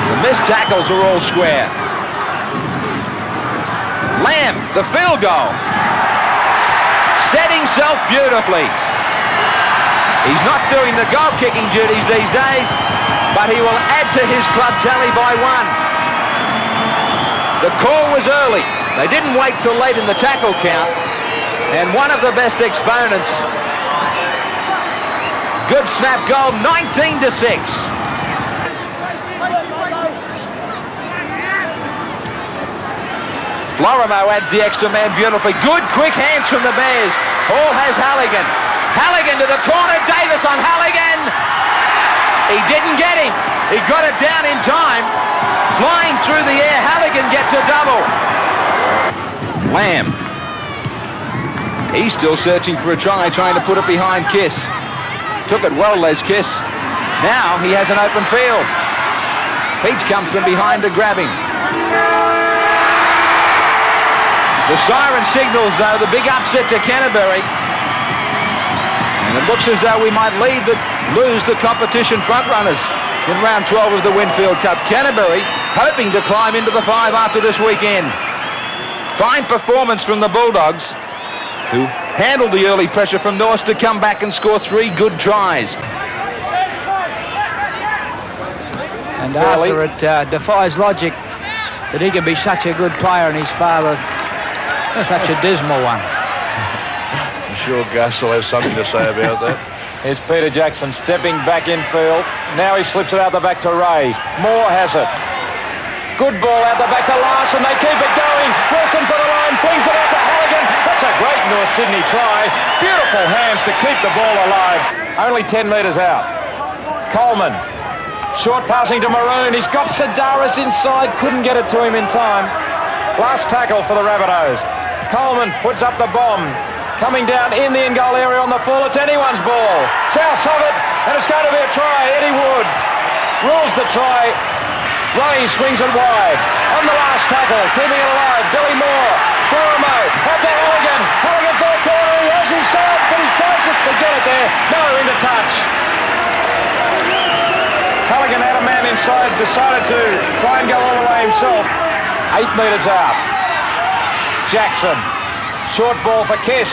The missed tackles are all square. Lamb, the field goal. Set himself beautifully. He's not doing the goal-kicking duties these days, but he will add to his club tally by 1. The call was early. They didn't wait till late in the tackle count, and one of the best exponents. Good snap goal, 19-6. Florimo adds the extra man beautifully. Good quick hands from the Bears. Hall has Halligan. Halligan to the corner. Davis on Halligan. He didn't get him. He got it down in time. Flying through the air, Halligan gets a double. Lamb. He's still searching for a try, trying to put it behind Kiss. Took it well, Les Kiss. Now he has an open field. Peach comes from behind to grab him. The siren signals, though, the big upset to Canterbury. And it looks as though we might lose the competition frontrunners in round 12 of the Winfield Cup. Canterbury hoping to climb into the 5 after this weekend. Fine performance from the Bulldogs, who handled the early pressure from North to come back and score 3 good tries. And Arthur, it defies logic that he can be such a good player and his father such a dismal one. I'm sure Gus will have something to say about that. Here's Peter Jackson stepping back in field. Now he slips it out the back to Ray. Moore has it. Good ball out the back to Larson. They keep it going. Wilson for the line. Flings it out to Halligan. That's a great North Sydney try. Beautiful hands to keep the ball alive. Only 10 metres out. Coleman. Short passing to Maroon. He's got Sedaris inside. Couldn't get it to him in time. Last tackle for the Rabbitohs. Coleman puts up the bomb. Coming down in the in-goal area on the full. It's anyone's ball. South of it, and it's going to be a try. Eddie Wood rules the try. Ray swings it wide. On the last tackle, keeping it alive. Billy Moore. Florimo. Out to Halligan. Halligan for the corner. He has his side, but he tries to get it there. No, into touch. Halligan had a man inside, decided to try and go all the way himself. 8 metres out. Jackson. Short ball for Kiss.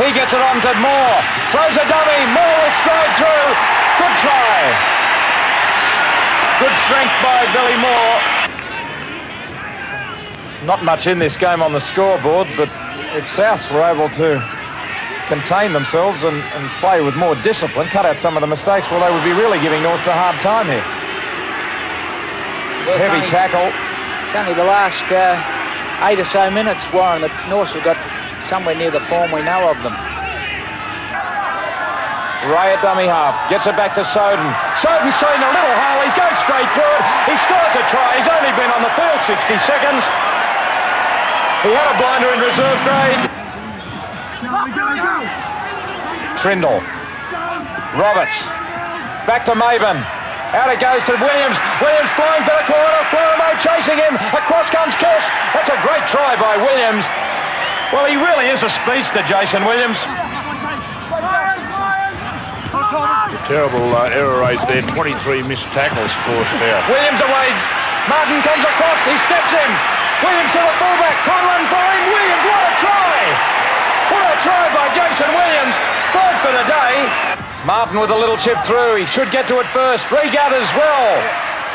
He gets it on to Moore. Throws a dummy. Moore will stride through. Good try. Good strength by Billy Moore. Not much in this game on the scoreboard, but if Souths were able to contain themselves and play with more discipline, cut out some of the mistakes, well, they would be really giving Norths a hard time here. Heavy tackle. It's only the last 8 or so minutes, Warren, that Norths have got somewhere near the form we know of them. Ray at dummy half, gets it back to Soden. Soden's seen a little hole, he's going straight through it. He scores a try, he's only been on the field 60 seconds. He had a blinder in reserve grade. Trindle. Roberts. Back to Maben. Out it goes to Williams. Williams flying for the corner. Florimo chasing him. Across comes Kiss. That's a great try by Williams. Well, he really is a speedster, Jason Williams. Terrible error rate there. 23 missed tackles for South. Williams away. Martin comes across. He steps in. Williams to the fullback. Conlon for him. Williams, what a try! What a try by Jason Williams. Third for the day. Martin with a little chip through. He should get to it first. Regathers well.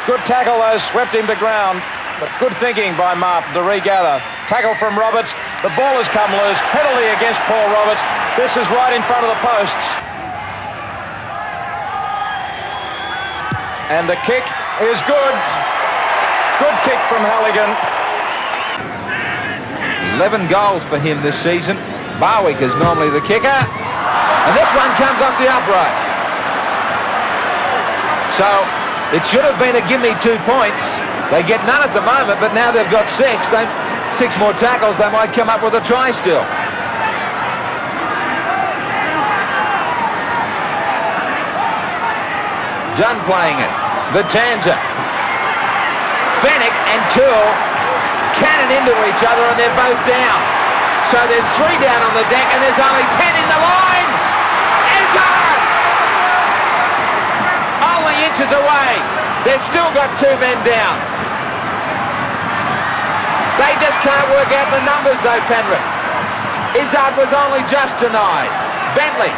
Good tackle though. Swept him to ground. But good thinking by Martin to regather. Tackle from Roberts. The ball has come loose. Penalty against Paul Roberts. This is right in front of the posts. And the kick is good. Good kick from Halligan. 11 goals for him this season. Barwick is normally the kicker. And this one comes off the upright. So it should have been a gimme 2 points. They get none at the moment, but now they've got 6. 6 more tackles, they might come up with a try still. Dunn playing it. Vitanza. Fennec and Toole cannon into each other and they're both down. So there's 3 down on the deck and there's only 10 in the line. Izzard! Only inches away. They've still got 2 men down. They just can't work out the numbers though, Penrith. Izzard was only just denied. Bentley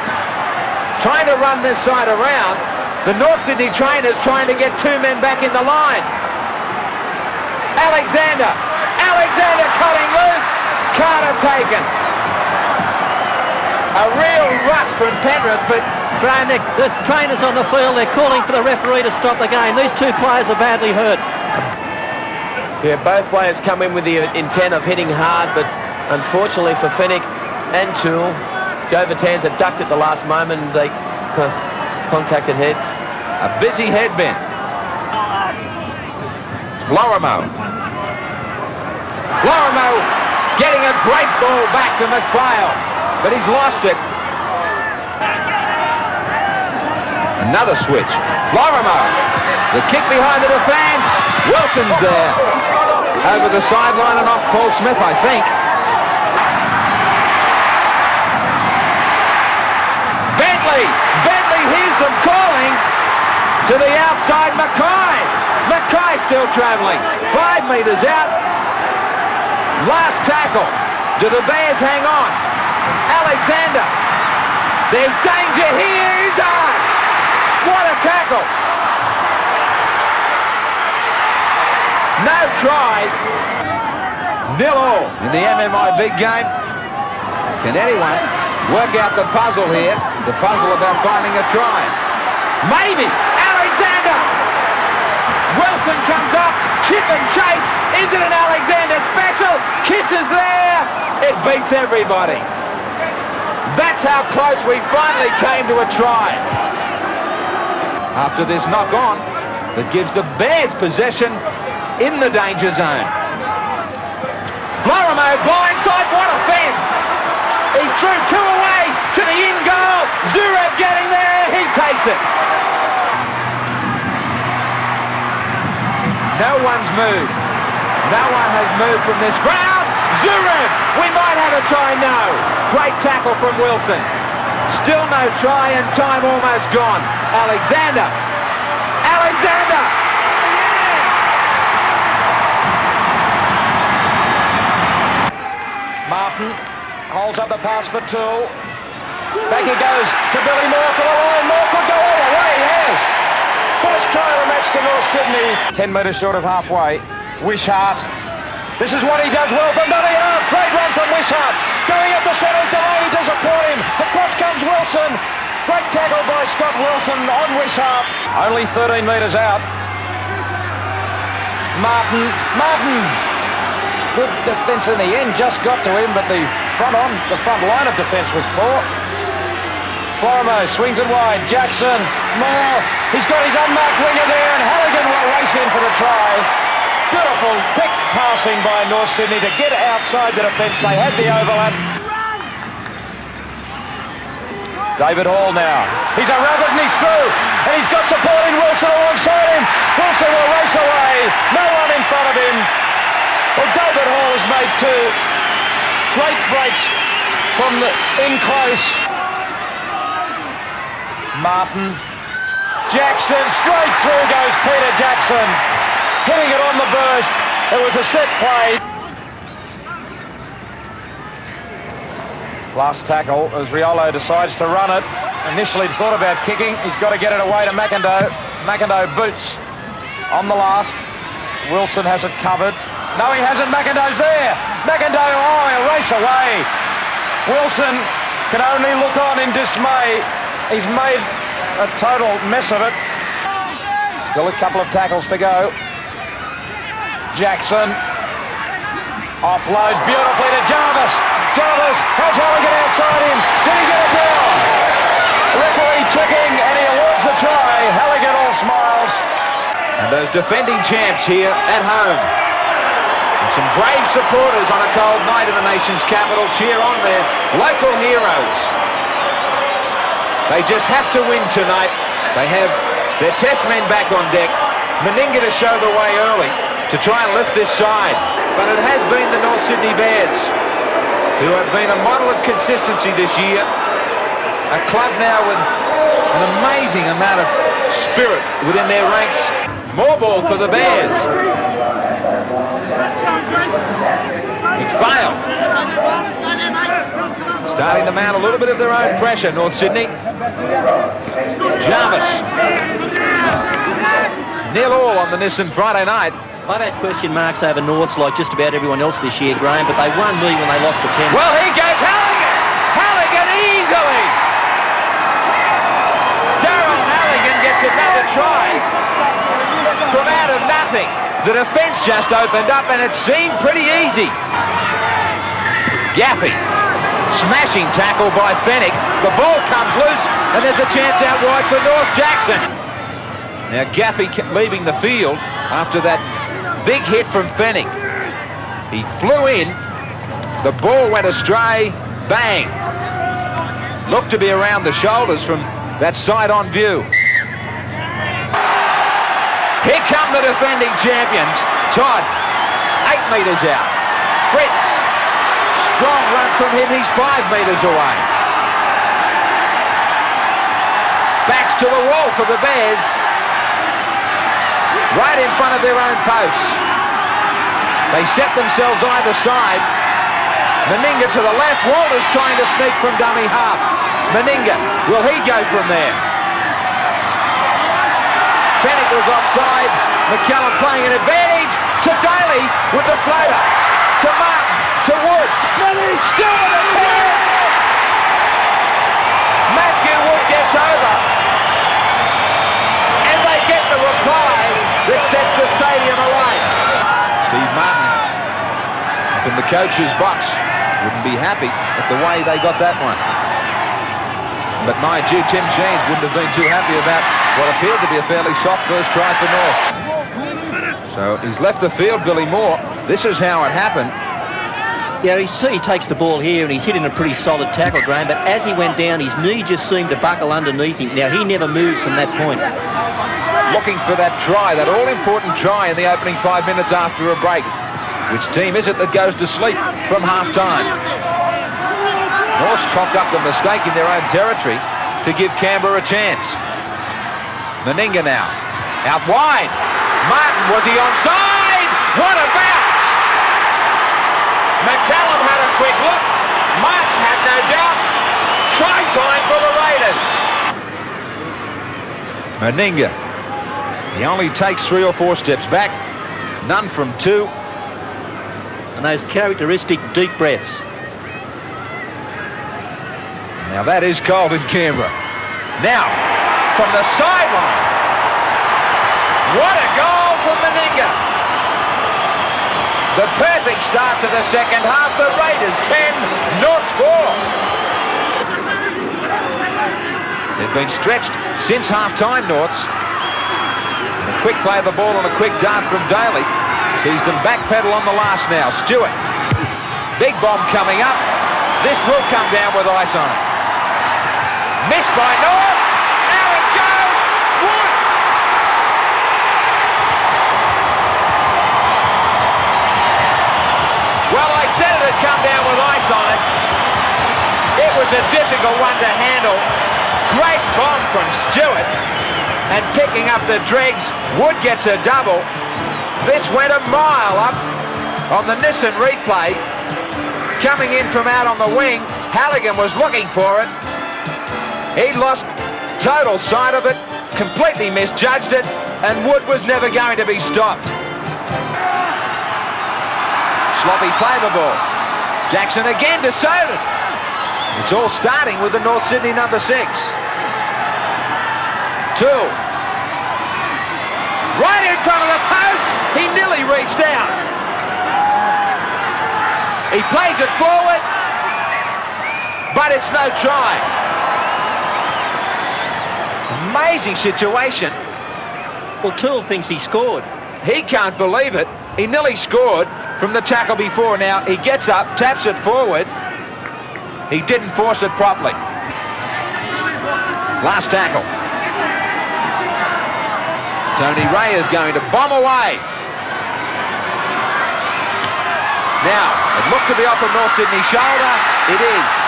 trying to run this side around. The North Sydney trainers trying to get 2 men back in the line. Alexander cutting loose. Carter taken. A real rush from Penrith, but Graham, there's trainers on the field. They're calling for the referee to stop the game. These 2 players are badly hurt. Yeah, both players come in with the intent of hitting hard, but unfortunately for Fennec and Toole, Joe Vitanza ducked at the last moment and they contacted heads. A busy headbend. Florimo getting a great ball back to McPhail, but he's lost it. Another switch. Florimo. The kick behind the defence. Wilson's there. Over the sideline and off Paul Smith, I think. Bentley hears them calling. To the outside, Mackay still travelling. 5 metres out. Last tackle. Do the Bears hang on? Alexander. There's danger here. Izzard. What a tackle. No try. 0-0 in the MMI big game. Can anyone work out the puzzle here? The puzzle about finding a try. Maybe. Alexander. Wilson comes up. Chip and chase. Is it an Alexander special? Kiss is there. It beats everybody. That's how close we finally came to a try. After this knock on, that gives the Bears possession in the danger zone. Florimo blindside, what a fend. He threw 2 away to the in goal. Zurev getting there, he takes it. No one's moved. No one has moved from this ground. Zurev, we might have a try, no. Great tackle from Wilson. Still no try and time almost gone. Alexander. Martin holds up the pass for Toole. Back he goes to Billy Moore for the line. Moore could go all the way, he has. First try of the match to North Sydney. 10 metres short of halfway. Wishart. This is what he does well from dummy half. Great run from Wishart. Going up the centre, Delaney disappoint him. Across comes Wilson. Great tackle by Scott Wilson on Wishart. Only 13 metres out. Martin. Good defence in the end, just got to him, but the front line of defence was poor. Florimo swings it wide. Jackson, Moore. He's got his unmarked winger there, and Halligan will race in for the try. Beautiful, quick passing by North Sydney to get outside the defence. They had the overlap. David Hall now. He's a rabbit and he's through. And he's got support in Wilson alongside him. Wilson will race away. No one in front of him. Well, David Hall has made two great breaks from the in close. Martin. Jackson, straight through goes Peter Jackson. Hitting it on the burst. It was a set play. Last tackle as Riolo decides to run it. Initially thought about kicking. He's got to get it away to McIndoe. McIndoe boots on the last. Wilson has it covered. No, he hasn't. McIndoe's there. McIndoe, he'll race away. Wilson can only look on in dismay. He's made a total mess of it. Still a couple of tackles to go. Jackson offloads beautifully to Jarvis. Jarvis has Halligan outside him. Did he get it down? Referee checking and he awards the try. Halligan all smiles. And those defending champs here at home. And some brave supporters on a cold night in the nation's capital cheer on their local heroes. They just have to win tonight. They have their test men back on deck. Meninga to show the way early to try and lift this side. But it has been the North Sydney Bears who have been a model of consistency this year. A club now with an amazing amount of spirit within their ranks. More ball for the Bears. It failed. Starting to mount a little bit of their own pressure, North Sydney. Jarvis. 0-0 on the Nissan Friday night. I've had question marks over Norths like just about everyone else this year, Graham, but they won me when they lost to Penn. Well, here goes Halligan! Halligan easily! Daryl Halligan gets another try from out of nothing. The defence just opened up and it seemed pretty easy. Gaffey. Smashing tackle by Fennec. The ball comes loose and there's a chance out wide for North Jackson. Now Gaffey leaving the field after that big hit from Fennec. He flew in. The ball went astray. Bang. Looked to be around the shoulders from that side-on view. Here come the defending champions. Todd, 8 metres out. Fritz, strong run from him. He's 5 metres away. Backs to the wall for the Bears. Right in front of their own posts. They set themselves either side. Meninga to the left. Walter's trying to sneak from dummy half. Meninga, will he go from there? Fennec was offside. McCallum playing an advantage to Daly with the floater. To Martin, to Wood. Still with a chance. Matthew Wood gets over. And they get the reply that sets the stadium alight. Steve Martin up in the coach's box. Wouldn't be happy at the way they got that one. But mind you, Tim Sheens wouldn't have been too happy about what appeared to be a fairly soft first try for North. So he's left the field, Billy Moore. This is how it happened. Yeah, he takes the ball here and he's hitting a pretty solid tackle, Graham, but as he went down, his knee just seemed to buckle underneath him. Now, he never moved from that point. Looking for that try, that all-important try in the opening 5 minutes after a break. Which team is it that goes to sleep from half-time? North's cocked up the mistake in their own territory to give Canberra a chance. Meninga now. Out wide. Martin, was he onside? What a bounce! McCallum had a quick look. Martin had no doubt. Try time for the Raiders. Meninga. He only takes 3 or 4 steps back. None from 2. And those characteristic deep breaths. Now that is cold in Canberra. Now, from the sideline. What a goal from Meninga. The perfect start to the second half. The Raiders 10, Norths 4. They've been stretched since half-time, Norths. And a quick play of the ball and a quick dart from Daly sees them backpedal on the last now. Stewart. Big bomb coming up. This will come down with ice on it. Missed by Norths. Out it goes. Wood. Well, I said it had come down with ice on it. It was a difficult one to handle. Great bomb from Stewart. And picking up the dregs, Wood gets a double. This went a mile up on the Nissan replay. Coming in from out on the wing, Halligan was looking for it. He lost total sight of it, completely misjudged it, and Wood was never going to be stopped. Sloppy play the ball. Jackson again to Soden. It's all starting with the North Sydney number 6. 2. Right in front of the post. He nearly reached out. He plays it forward, but it's no try. Amazing situation. Well, Toole thinks he scored. He can't believe it. He nearly scored from the tackle before. Now he gets up, taps it forward. He didn't force it properly. Last tackle. Tony Ray is going to bomb away. Now, it looked to be off of North Sydney's shoulder. It is.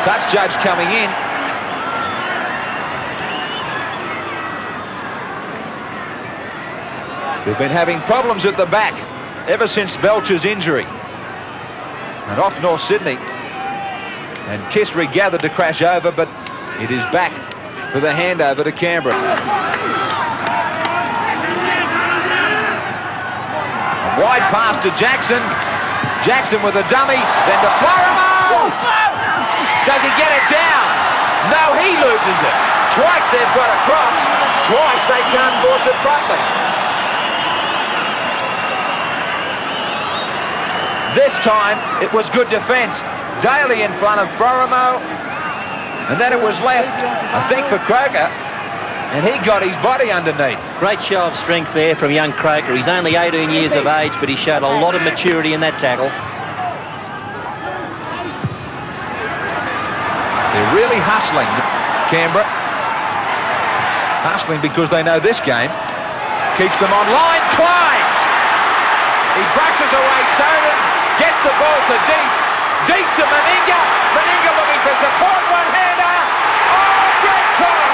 Touch judge coming in. They've been having problems at the back ever since Belcher's injury. And off North Sydney. And Kistry gathered to crash over, but it is back for the handover to Canberra. A wide pass to Jackson. Jackson with a dummy, then to Florimo. Does he get it down? No, he loses it. Twice they've got across. Twice they can't force it properly. This time it was good defence. Daly in front of Florimo. And then it was left, I think, for Croker, and he got his body underneath. Great show of strength there from young Croker. He's only 18 years of age, but he showed a lot of maturity in that tackle. They're really hustling, Canberra. Hustling because they know this game keeps them online. Klein! He brushes away Soden, gets the ball to Deeth. Deeth to Meninga. Meninga looking for support. One-hander. Oh, great try!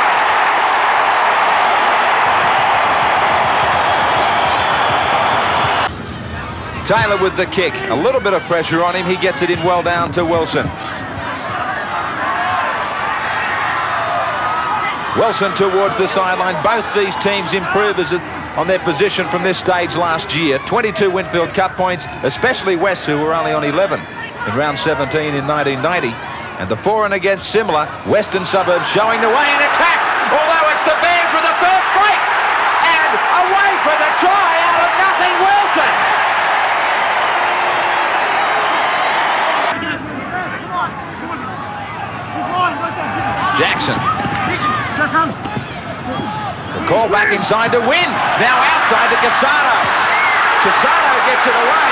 Taylor with the kick. A little bit of pressure on him. He gets it in well down to Wilson. Wilson towards the sideline. Both these teams improve on their position from this stage last year. 22 Winfield Cup points, especially West, who were only on 11 in round 17 in 1990. And the for and against similar. Western Suburbs showing the way in attack. Although it's the Bears with the first break. And away for the try out of nothing, Wilson. Jackson. The call back inside to Win. Now outside to Cassano. Cassano gets it away.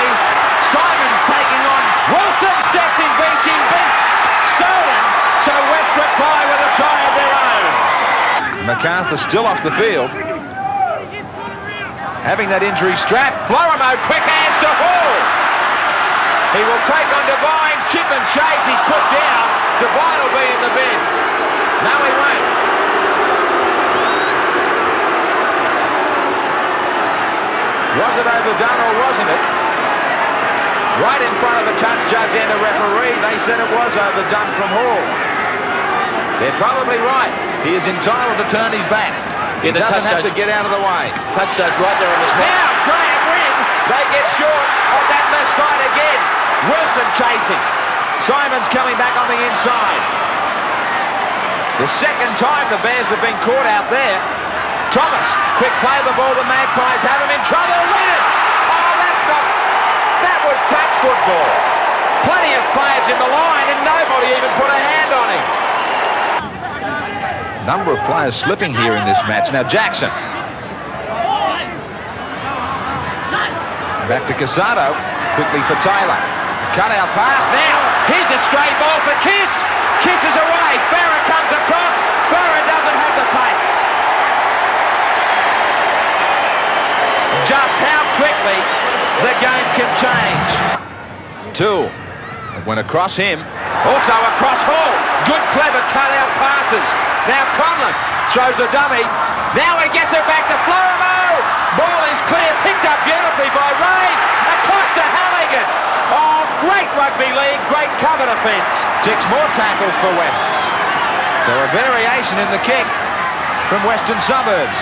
Simon's taking on. Wilson steps in, beats him, beats Soden. So West reply with a try of their own. MacArthur still off the field. Having that injury strap. Florimo, quick hands to Hall. He will take on Devine. Chip and chase. He's put down. Devine will be in the bin. No, he won't. Was it overdone or wasn't it? Right in front of the touch judge and a referee. They said it was overdone from Hall. They're probably right. He is entitled to turn his back. He doesn't have to get out of the way. Touch judge right there on the spot. Now, Graham Wynn, they get short on that left side again. Wilson chasing. Simon's coming back on the inside. The second time the Bears have been caught out there. Thomas, quick play of the ball. The Magpies have him in trouble. Read it. Oh, that's not... That was touch football. Plenty of players in the line and nobody even put a hand on him. Number of players slipping here in this match. Now Jackson. Back to Casado. Quickly for Taylor. Cut out pass now. Here's a straight ball for Kiss. Kiss is away. Farah comes across. Farah doesn't have the pace. Just how quickly the game can change. Two. It went across him. Also across Hall. Good, clever cut-out passes. Now Conlon throws a dummy. Now he gets it back to Florimo. Ball is clear. Picked up beautifully by Ray. Across to Halligan. Oh, great rugby league. Great cover defence. 6 more tackles for West. So a variation in the kick from Western Suburbs.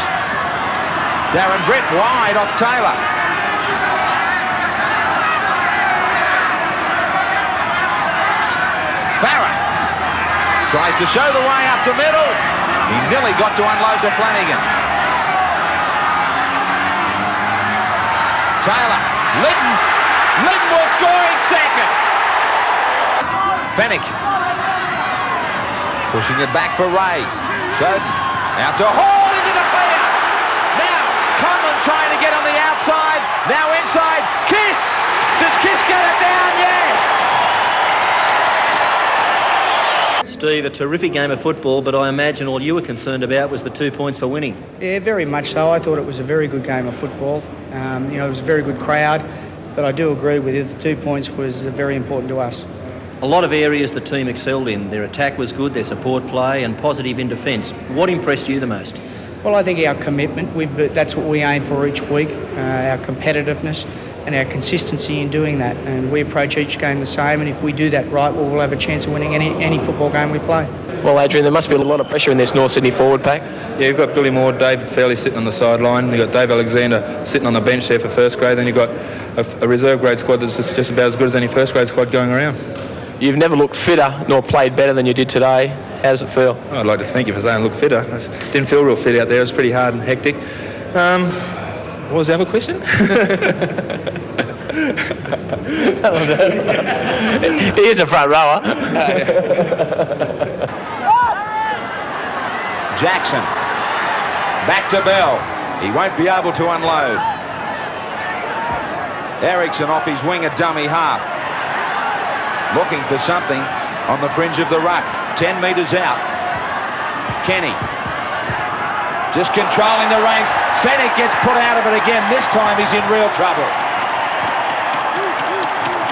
Darren Britt wide off Taylor. Farah tries to show the way up the middle. He nearly got to unload to Flanagan. Taylor, Lytton. Lytton will score in second. Fennec pushing it back for Ray. Soden out to Hall into the clear. Now Conlon trying to get on the outside. Now inside. Kiss. Does Kiss get it down? Yes. Steve, a terrific game of football, but I imagine all you were concerned about was the 2 points for winning. Yeah, very much so. I thought it was a very good game of football. It was a very good crowd, but I do agree with you, the 2 points was very important to us. A lot of areas the team excelled in. Their attack was good, their support play and positive in defence. What impressed you the most? Well, I think our commitment, that's what we aim for each week, our competitiveness and our consistency in doing that. And we approach each game the same, and if we do that right, we'll have a chance of winning any football game we play. Well, Adrian, there must be a lot of pressure in this North Sydney forward pack. Yeah, you've got Billy Moore, David Fairley sitting on the sideline. You've got Dave Alexander sitting on the bench there for first grade. Then you've got a reserve grade squad that's just about as good as any first grade squad going around. You've never looked fitter nor played better than you did today. How does it feel? Oh, I'd like to thank you for saying look fitter. I didn't feel real fit out there. It was pretty hard and hectic. What was the other question? He is a front rower. Jackson. Back to Bell. He won't be able to unload. Ericsson off his wing, a dummy half. Looking for something on the fringe of the ruck. 10 metres out. Kenny. Just controlling the reins. Fennec gets put out of it again. This time he's in real trouble.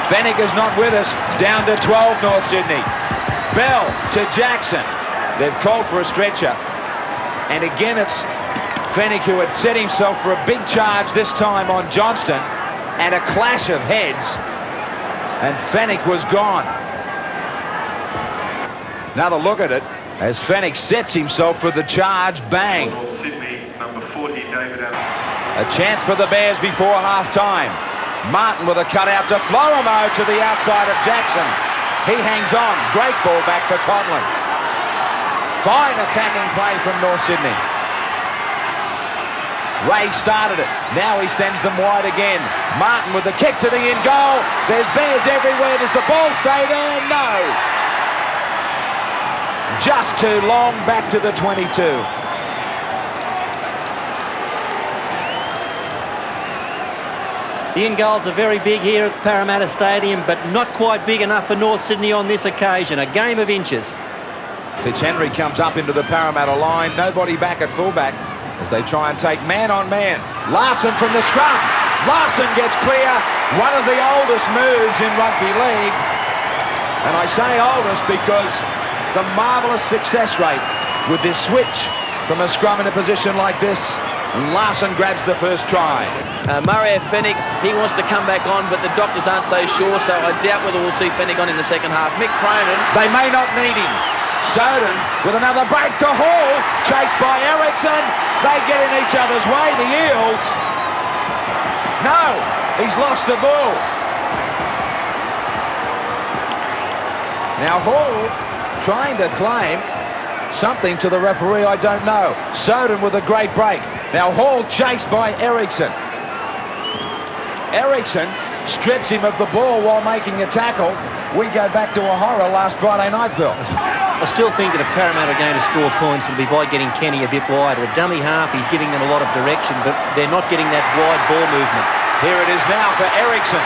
Fennec is not with us. Down to 12 North Sydney. Bell to Jackson. They've called for a stretcher. And again it's Fennec who had set himself for a big charge this time on Johnston. And a clash of heads. And Fennec was gone. Another look at it as Fennec sets himself for the charge. Bang. A chance for the Bears before half-time. Martin with a cutout to Florimo to the outside of Jackson. He hangs on. Great ball back for Conlon. Fine attacking play from North Sydney. Ray started it. Now he sends them wide again. Martin with the kick to the in goal. There's Bears everywhere. Does the ball stay there? No. Just too long back to the 22. The in goals are very big here at Parramatta Stadium, but not quite big enough for North Sydney on this occasion. A game of inches. Fitzhenry comes up into the Parramatta line. Nobody back at fullback as they try and take man on man. Larson from the scrum. Larson gets clear. One of the oldest moves in rugby league. And I say oldest because the marvellous success rate with this switch from a scrum in a position like this. And Larson grabs the first try. Mario Fennec, he wants to come back on, but the doctors aren't so sure, so I doubt whether we'll see Fennec on in the second half. Mick Cronin. They may not need him. Soden with another break to Hall, chased by Ericsson. They get in each other's way, the Eels. No, he's lost the ball. Now Hall trying to claim something to the referee, I don't know. Soden with a great break. Now Hall chased by Ericsson. Ericsson strips him of the ball while making a tackle. We go back to a horror last Friday night, Bill. I still think that if Parramatta are going to score points, it'll be by getting Kenny a bit wider. A dummy half, he's giving them a lot of direction, but they're not getting that wide ball movement. Here it is now for Ericsson.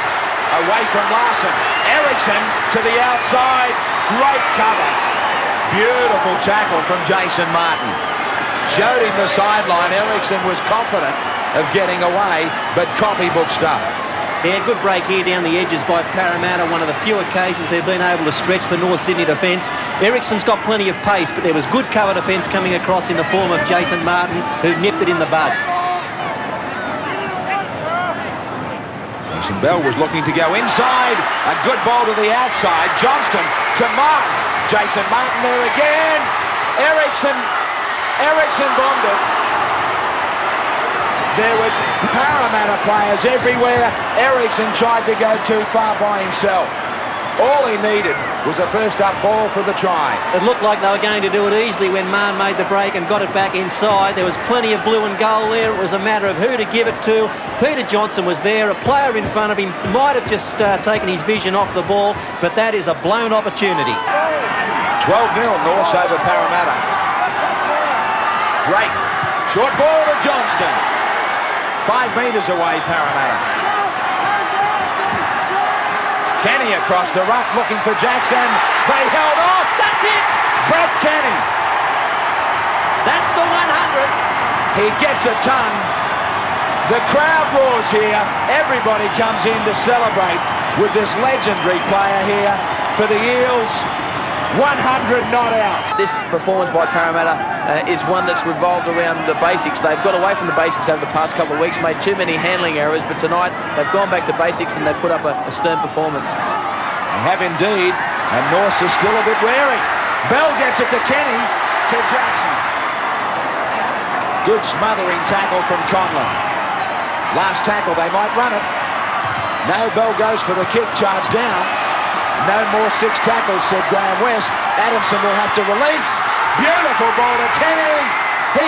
Away from Larson. Ericsson to the outside. Great cover. Beautiful tackle from Jason Martin. Showed him the sideline. Ericsson was confident of getting away, but copybook stuff. Yeah, good break here down the edges by Parramatta. One of the few occasions they've been able to stretch the North Sydney defence. Ericsson's got plenty of pace, but there was good cover defence coming across in the form of Jason Martin, who nipped it in the bud. Jason Bell was looking to go inside. A good ball to the outside. Johnston to Martin. Jason Martin there again. Ericsson bombed it. There was Parramatta players everywhere. Ericsson tried to go too far by himself. All he needed was a first-up ball for the try. It looked like they were going to do it easily when Marn made the break and got it back inside. There was plenty of blue and gold there. It was a matter of who to give it to. Peter Johnson was there. A player in front of him might have just taken his vision off the ball, but that is a blown opportunity. 12-0 Norths over Parramatta. Drake. Short ball to Johnston. 5 metres away, Parramatta. Kenny across the ruck looking for Jackson. They held off. That's it. Brett Kenny. That's the 100. He gets a ton. The crowd roars here. Everybody comes in to celebrate with this legendary player here for the Eels. 100 not out. This performance by Parramatta is one that's revolved around the basics. They've got away from the basics over the past couple of weeks, made too many handling errors, but tonight they've gone back to basics and they've put up a stern performance. They have indeed, and Norths is still a bit wary. Bell gets it to Kenny, to Jackson. Good smothering tackle from Conlon. Last tackle, they might run it. No, Bell goes for the kick, charge down. No more 6 tackles, said Graham West. Adamson will have to release. Beautiful ball to Kenny. He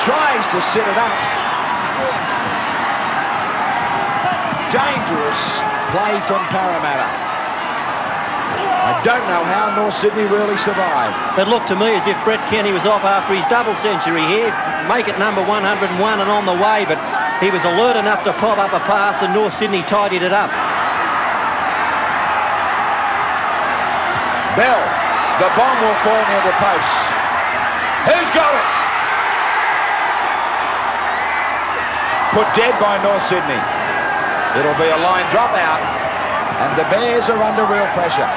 tries to sit it up. Dangerous play from Parramatta. I don't know how North Sydney really survived. It looked to me as if Brett Kenny was off after his double century here. Make it number 101 and on the way, but he was alert enough to pop up a pass and North Sydney tidied it up. Bell, the bomb will fall near the posts. Who's got it? Put dead by North Sydney. It'll be a line dropout, and the Bears are under real pressure.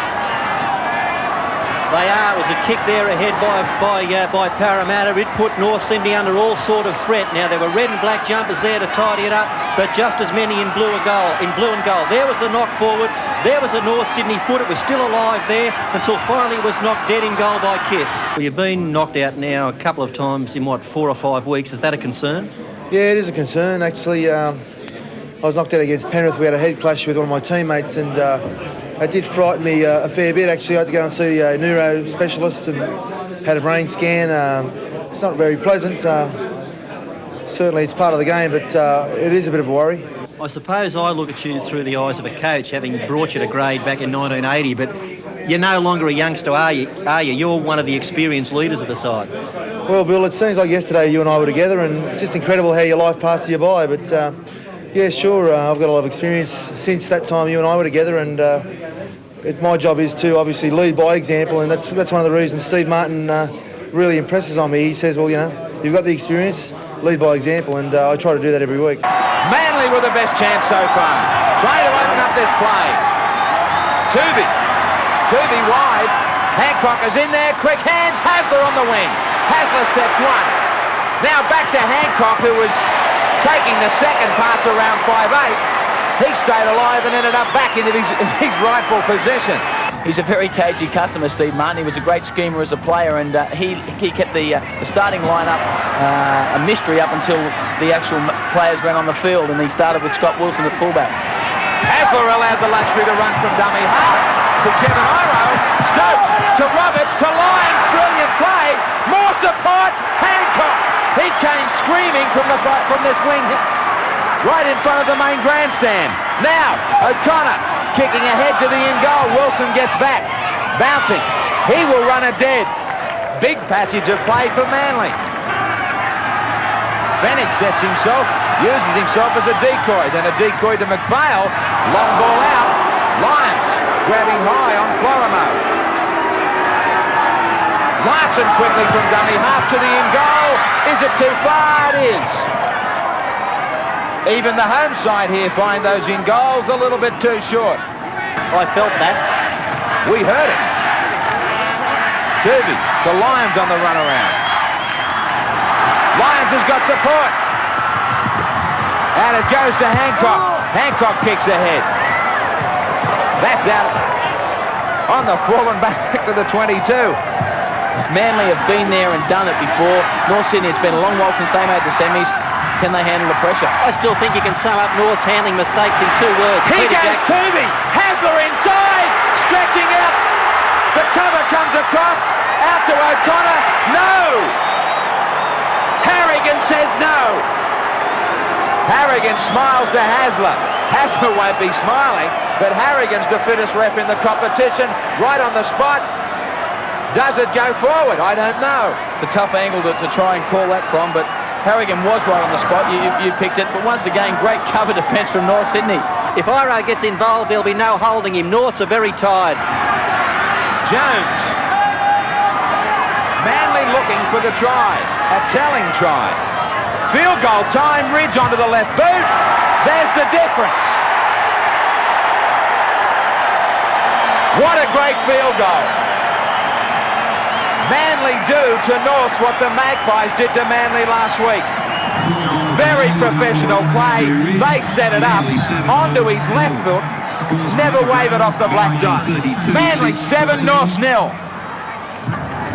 They are. It was a kick there ahead by Parramatta. It put North Sydney under all sort of threat. Now there were red and black jumpers there to tidy it up, but just as many in blue and gold. There was the knock forward. There was a North Sydney foot. It was still alive there until finally it was knocked dead in goal by Kiss. Well, you've been knocked out now a couple of times in, 4 or 5 weeks. Is that a concern? Yeah, it is a concern. Actually, I was knocked out against Penrith. We had a head clash with one of my teammates, and it did frighten me a fair bit. Actually, I had to go and see a neuro specialist and had a brain scan. It's not very pleasant. Certainly, it's part of the game, but it is a bit of a worry. I suppose I look at you through the eyes of a coach, having brought you to grade back in 1980, but you're no longer a youngster, are you? You're one of the experienced leaders of the side. Well, Bill, it seems like yesterday you and I were together, and it's just incredible how your life passes you by. But yeah, sure, I've got a lot of experience since that time you and I were together, and my job is to obviously lead by example, and that's one of the reasons Steve Martin really impresses on me. He says, well, you know, you've got the experience, lead by example, and I try to do that every week. Manly with the best chance so far. Trying to open up this play. Tooby wide. Hancock is in there. Quick hands. Hasler on the wing. Hasler steps one. Now back to Hancock, who was taking the second pass around 5'8". He stayed alive and ended up back into his rightful position. He's a very cagey customer, Steve Martin. He was a great schemer as a player, and he kept the starting lineup a mystery up until the actual players ran on the field, and he started with Scott Wilson at fullback. Hasler allowed the luxury to run from dummy half to Kevin Iro. Stokes to Roberts to Lyons. Brilliant play. More support. Hancock. He came screaming from this wing right in front of the main grandstand. Now O'Connor kicking ahead to the in goal. Wilson gets back. Bouncing. He will run it dead. Big passage of play for Manly. Fennec sets himself, uses himself as a decoy, then a decoy to McPhail. Long ball out. Lyons grabbing high on Florimo. Larson quickly from dummy half to the in goal. Is it too far? It is. Even the home side here find those in goals a little bit too short. I felt that. We heard it. Turvey to Lyons on the run around. Lyons has got support. And it goes to Hancock. Hancock kicks ahead. That's out on the full and back to the 22. Manly have been there and done it before. North Sydney, it's been a long while since they made the semis. Can they handle the pressure? I still think you can sum up North's handling mistakes in 2 words. He goes Toomey. Hasler inside. Stretching out. The cover comes across. Out to O'Connor. No. Harrigan says no. Harrigan smiles to Hasler. Hasler won't be smiling, but Harrigan's the fittest ref in the competition. Right on the spot. Does it go forward? I don't know. It's a tough angle to try and call that from, but Harrigan was right on the spot. You picked it, but once again, great cover defence from North Sydney. If Iro gets involved, there'll be no holding him. Norths are very tired. Jones. Manly looking for the try. A telling try. Field goal time. Ridge onto the left boot. There's the difference. What a great field goal. Manly do to Norths what the Magpies did to Manly last week. Very professional play. They set it up onto his left foot. Never wave it off the black dot. Manly 7, Norths 0.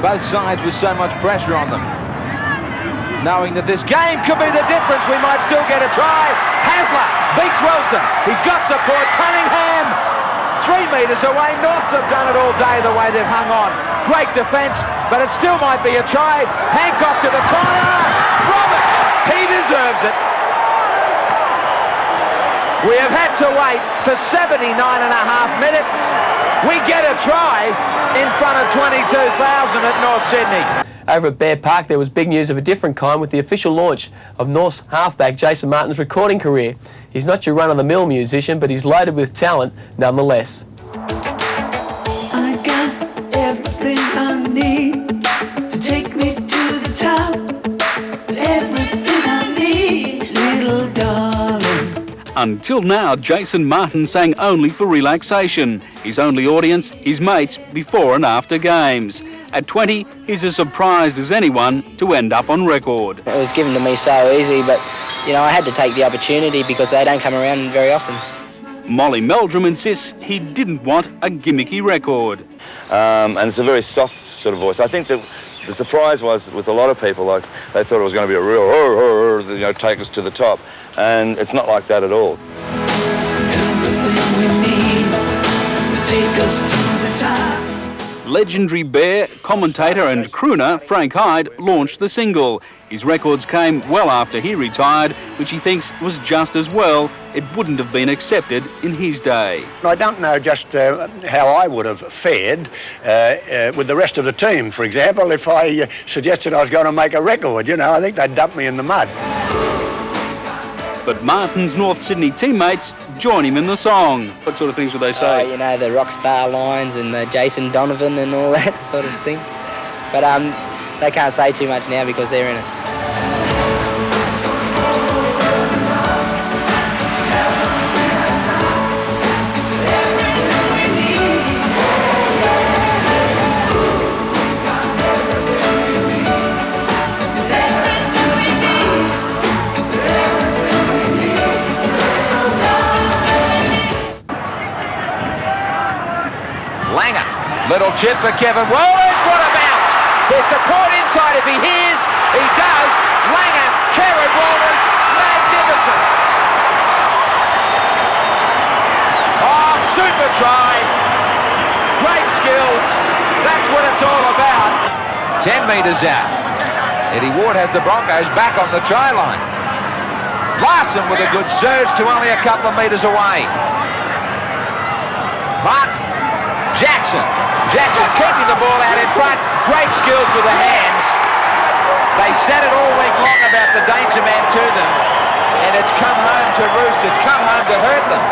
Both sides with so much pressure on them. Knowing that this game could be the difference, we might still get a try. Hasler beats Wilson. He's got support. Cunningham 3 metres away. Norths have done it all day the way they've hung on. Great defence, but it still might be a try. Hancock to the corner. Roberts, he deserves it. We have had to wait for 79.5 minutes. We get a try in front of 22,000 at North Sydney. Over at Bear Park, there was big news of a different kind with the official launch of North's halfback Jason Martin's recording career. He's not your run-of-the-mill musician, but he's loaded with talent nonetheless. I got everything I need to take me to the top. Everything I need, little darling. Until now, Jason Martin sang only for relaxation. His only audience, his mates, before and after games. At 20, he's as surprised as anyone to end up on record. It was given to me so easy, but, you know, I had to take the opportunity because they don't come around very often. Molly Meldrum insists he didn't want a gimmicky record. And it's a very soft sort of voice. I think that the surprise was with a lot of people, like, they thought it was going to be a real, you know, take us to the top. And it's not like that at all. Everything we need to take us to the top. Legendary Bear, commentator and crooner Frank Hyde launched the single. His records came well after he retired, which he thinks was just as well. It wouldn't have been accepted in his day. I don't know just how I would have fared with the rest of the team, for example, if I suggested I was going to make a record. You know, I think they'd dump me in the mud. But Martin's North Sydney teammates join him in the song. What sort of things would they say? You know, the rock star lines and the Jason Donovan and all that sort of things. But they can't say too much now because they're in it. chip for Kevin Walters. What a bounce! There's support inside if he hears. He does. Langer, Kevin Walters, magnificent. Oh, super try. Great skills. That's what it's all about. 10 metres out. Eddie Ward has the Broncos back on the try line. Larson with a good surge to only a couple of metres away. Martin. Jackson keeping the ball out in front. Great skills with the hands. They said it all week long about the danger man to them, and it's come home to roost. It's come home to hurt them.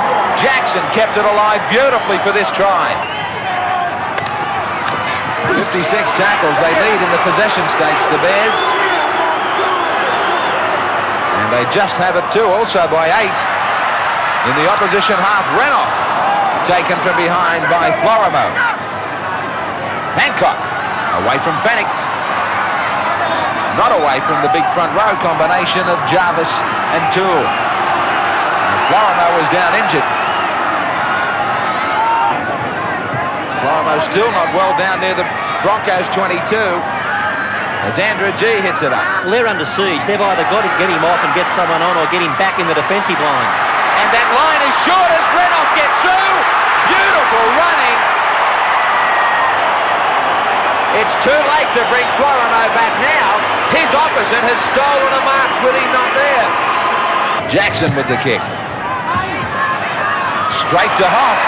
Jackson kept it alive beautifully for this try. 56 tackles. They lead in the possession stakes, the Bears. And they just have it too, also by 8. In the opposition half, Renoff taken from behind by Florimo. Hancock away from Fennec. Not away from the big front row combination of Jarvis and Toole. And Florimo was down injured. Florimo still not well down near the Broncos 22 as Andrew G hits it up. Well, they're under siege. They've either got to get him off and get someone on or get him back in the defensive line. And that line is short as Renoff gets through. Beautiful running. It's too late to bring Florimo back now. His opposite has stolen a mark with him not there. Jackson with the kick. Straight to Hoff.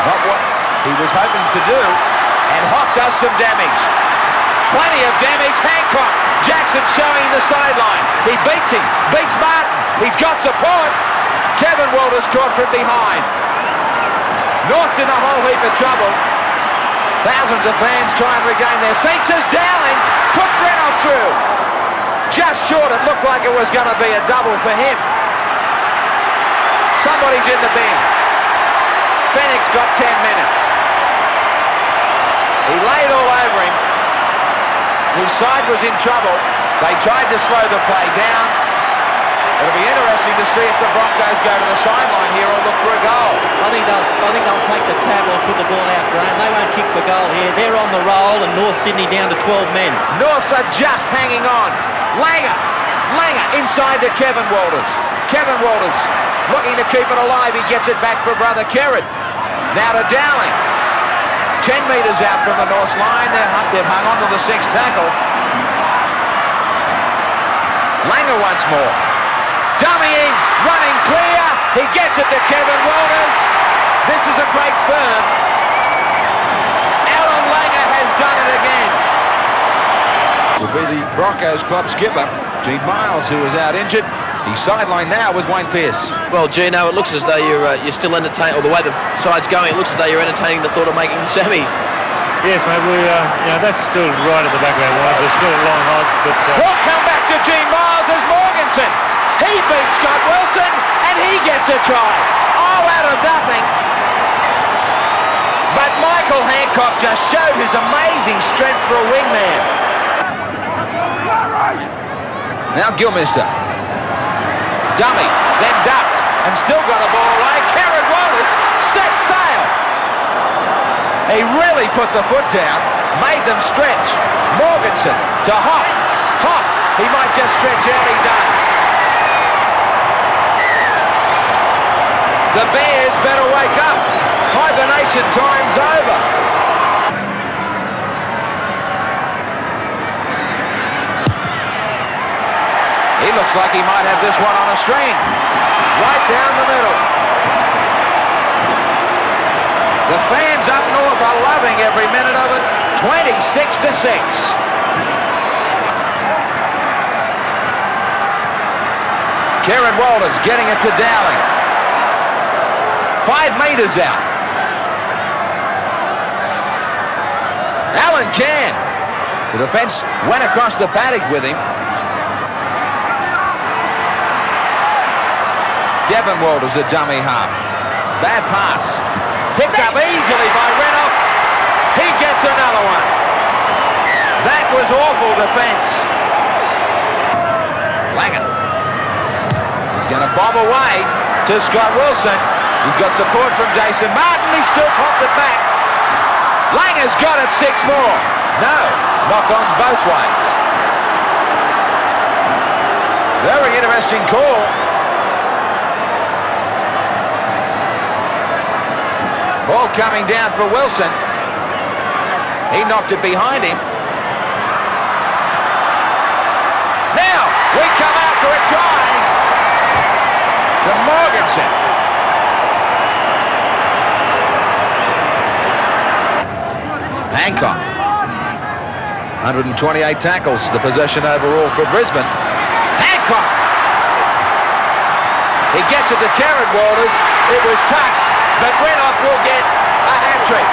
Not what he was hoping to do. And Hoff does some damage. Plenty of damage. Hancock. Jackson showing the sideline. He beats him. Beats Martin. He's got support. Kevin Walters caught from behind. North's in a whole heap of trouble. Thousands of fans try and regain their seats as Dowling puts Renoff through. Just short, it looked like it was going to be a double for him. Somebody's in the bin. Fennec's got 10 minutes. He laid all over him. His side was in trouble. They tried to slow the play down. It'll be interesting to see if the Broncos go to the sideline here or look for a goal. I think they'll take the tackle and put the ball out, Graham. They won't kick for goal here. They're on the roll and North Sydney down to 12 men. Norths are just hanging on. Langer inside to Kevin Walters. Kevin Walters looking to keep it alive. He gets it back for brother Kerrod. Now to Dowling. 10 metres out from the North line. They've hung on to the 6th tackle. Langer once more. Dummying, running clear. He gets it to Kevin Walters. This is a great firm. Alan Langer has done it again. Will be the Broncos club skipper, Gene Miles, who is out injured. He's sidelined now with Wayne Pearce. Well, Gino, it looks as though you're still entertaining, or the way the side's going, it looks as though you're entertaining the thought of making the semis. Yes, mate. That's still right at the back of our minds. There's still long odds, but we'll come back to Gene Miles as Morganson. He beats Scott Wilson, and he gets a try. All out of nothing. But Michael Hancock just showed his amazing strength for a wingman. Now Gilmister. Dummy, then ducked, and still got the ball away. Karen Walters set sail. He really put the foot down, made them stretch. Morganson to Hoff. Hoff, he might just stretch out, he does. The Bears better wake up. Hibernation time's over. He looks like he might have this one on a string. Right down the middle. The fans up north are loving every minute of it. 26-6. Karen Walters getting it to Dowling. 5 metres out. Allen can. The defence went across the paddock with him. Kevin Walters, a dummy half. Bad pass. Picked up easily by Renoff. He gets another one. That was awful defence. Langer. He's going to bob away to Scott Wilson. He's got support from Jason Martin. He still popped it back. Langer's got it, 6 more. No, knock-ons both ways. Very interesting call. Ball coming down for Wilson. He knocked it behind him. Now, we come out for a try to Morganson. Hancock. 128 tackles, the possession overall for Brisbane. Hancock. He gets it to Karen Walters. It was touched, but Renoff will get a hat-trick.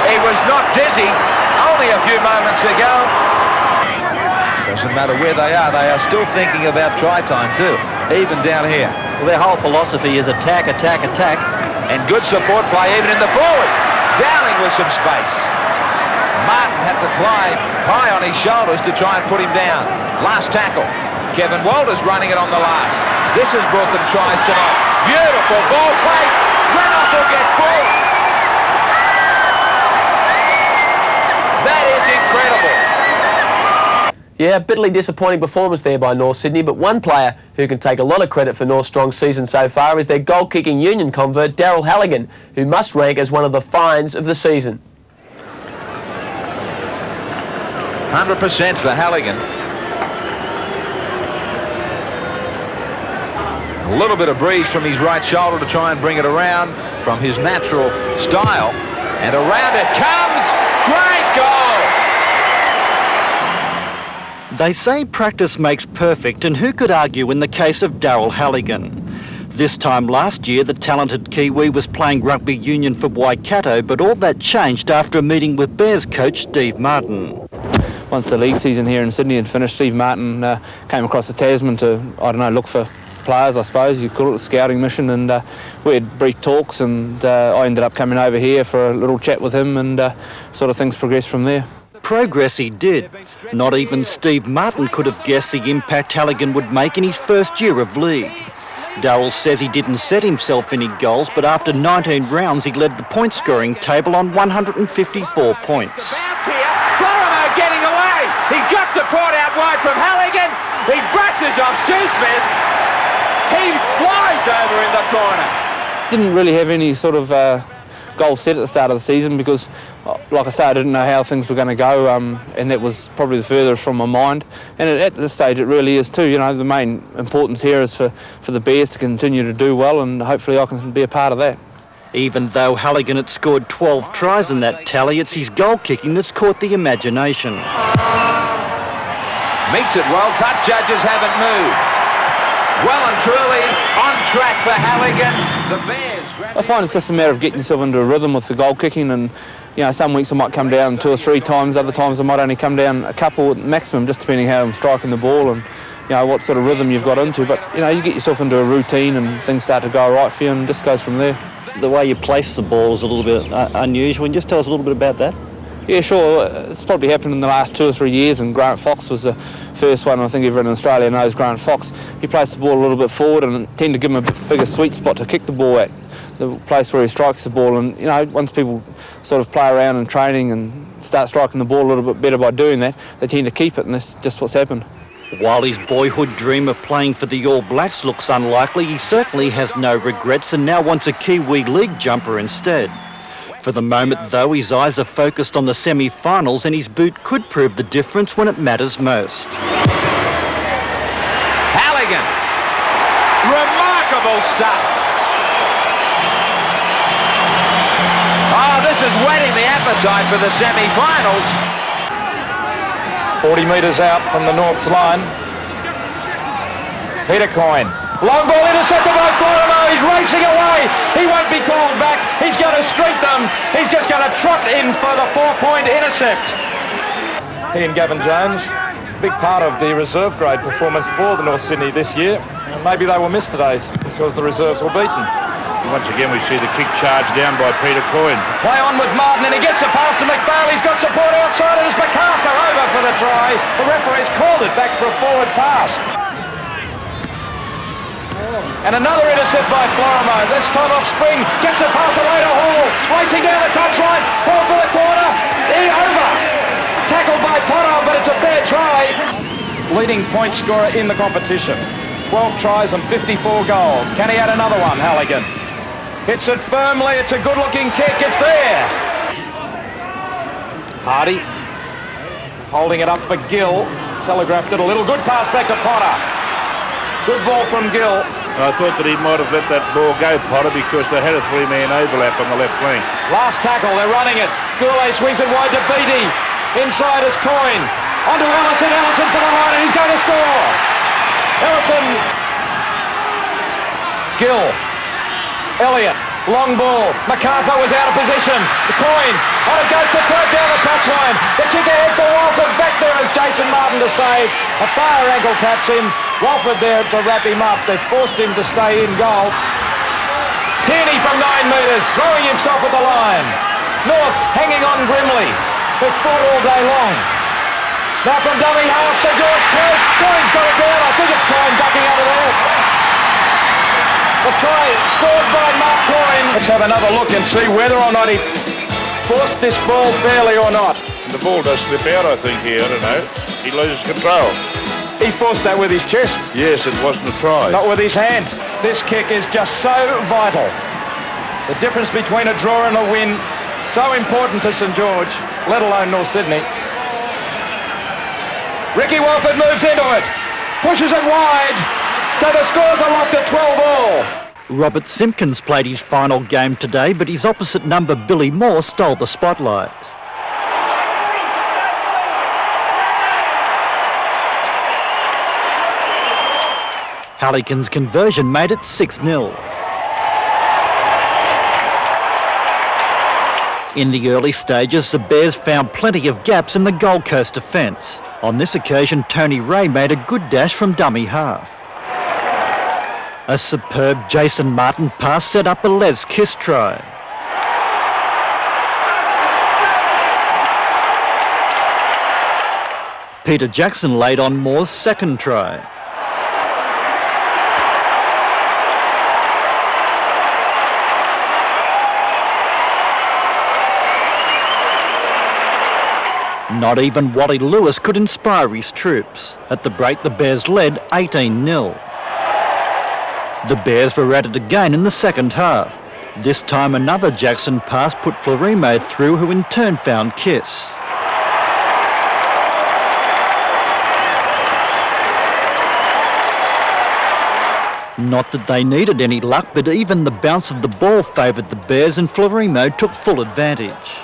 He was not dizzy only a few moments ago. Doesn't matter where they are still thinking about try time too, even down here. Well, their whole philosophy is attack, attack, attack. And good support play even in the forwards. Dowling with some space. Martin had to climb high on his shoulders to try and put him down. Last tackle. Kevin Walters running it on the last. This has brought them tries tonight. Beautiful ball play. Renoff will get full. That is incredible. Yeah, a bitterly disappointing performance there by North Sydney, but one player who can take a lot of credit for North Strong's season so far is their goal-kicking Union convert, Daryl Halligan, who must rank as one of the finds of the season. 100% for Halligan. A little bit of breeze from his right shoulder to try and bring it around from his natural style. And around it comes. Great goal! They say practice makes perfect, and who could argue in the case of Daryl Halligan? This time last year, the talented Kiwi was playing rugby union for Waikato, but all that changed after a meeting with Bears coach Steve Martin. Once the league season here in Sydney had finished, Steve Martin came across the Tasman to, look for players, I suppose, you call it, a scouting mission, and we had brief talks, and I ended up coming over here for a little chat with him, and sort of things progressed from there. Progress he did. Not even Steve Martin could have guessed the impact Halligan would make in his first year of league. Daryl says he didn't set himself any goals, but after 19 rounds he led the point-scoring table on 154 points. Florimo getting away. He's got support out wide from Halligan. He brushes off Shoesmith. He flies over in the corner. Didn't really have any sort of goal set at the start of the season because, like I say, I didn't know how things were going to go, and that was probably the furthest from my mind. And at this stage it really is too. The main importance here is for the Bears to continue to do well, and hopefully I can be a part of that. Even though Halligan had scored 12 tries in that tally, it's his goal kicking that's caught the imagination. Meets it well, touch judges haven't moved. Well and truly on track for Halligan. The Bears. I find it's just a matter of getting yourself into a rhythm with the goal kicking, and some weeks I might come down 2 or 3 times, other times I might only come down a couple maximum, just depending how I'm striking the ball and what sort of rhythm you've got into. But you get yourself into a routine and things start to go all right for you, and it just goes from there. The way you place the ball is a little bit unusual. Can you just tell us a little bit about that? Yeah, sure. It's probably happened in the last 2 or 3 years, and Grant Fox was the first one. I think everyone in Australia knows Grant Fox. He placed the ball a little bit forward and tend to give him a bigger sweet spot to kick the ball at, the place where he strikes the ball. And once people sort of play around in training and start striking the ball a little bit better by doing that, they tend to keep it, and that's just what's happened. While his boyhood dream of playing for the All Blacks looks unlikely, he certainly has no regrets and now wants a Kiwi League jumper instead. For the moment, though, his eyes are focused on the semi-finals, and his boot could prove the difference when it matters most. Halligan. Remarkable stuff. Oh, this is whetting the appetite for the semi-finals. 40 metres out from the North's line. Peter Coyne. Long ball intercepted by Florimo. He's racing away. He won't be called back. He's going to streak them. He's just going to trot in for the 4-point intercept. He and Gavin Jones, big part of the reserve grade performance for the North Sydney this year. And maybe they were missed today because the reserves were beaten. Once again, we see the kick charged down by Peter Coyne. Play on with Martin, and he gets the pass to McPhail. He's got support outside. It is MacArthur over for the try. The referee's called it back for a forward pass. And another intercept by Florimo. This time off spring. Gets it past away to Hall. Racing down the touchline. Hall for the corner. Over. Tackled by Potter, but it's a fair try. Leading point scorer in the competition. 12 tries and 54 goals. Can he add another one, Halligan? Hits it firmly. It's a good-looking kick. It's there. Hardy holding it up for Gill. Telegraphed it a little. Good pass back to Potter. Good ball from Gill. I thought that he might have let that ball go, Potter, because they had a three-man overlap on the left flank. Last tackle. They're running it. Gourlay swings it wide to Beattie. Inside is Coyne. Onto Ellison. Ellison for the line, and he's going to score. Ellison. Gill. Elliott. Long ball. MacArthur was out of position. The Coyne. On it goes to Turk down the touchline. The kick ahead for Walford. Back there is Jason Martin to save. A fire ankle taps him. Walford there to wrap him up. They've forced him to stay in goal. Tierney from 9 metres. Throwing himself at the line. North hanging on grimly. They've fought all day long. Now from dummy half, St George close. Coyne's got it down. I think it's Coyne ducking out of there. The try scored by Mark Coyne. Let's have another look and see whether or not he forced this ball fairly or not. The ball does slip out, I think, here. I don't know. He loses control. He forced that with his chest. Yes, it wasn't a try. Not with his hand. This kick is just so vital. The difference between a draw and a win, so important to St George, let alone North Sydney. Ricky Walford moves into it. Pushes it wide. So the scores are locked at 12-all. Robert Simpkins played his final game today, but his opposite number, Billy Moore, stole the spotlight. Halligan's conversion made it 6-0. In the early stages, the Bears found plenty of gaps in the Gold Coast defence. On this occasion, Tony Ray made a good dash from dummy half. A superb Jason Martin pass set up a Les Kiss try. Peter Jackson laid on Moore's second try. Not even Wally Lewis could inspire his troops. At the break, the Bears led 18-0. The Bears were at it again in the second half. This time another Jackson pass put Florimo through, who in turn found Kiss. Not that they needed any luck, but even the bounce of the ball favoured the Bears and Florimo took full advantage.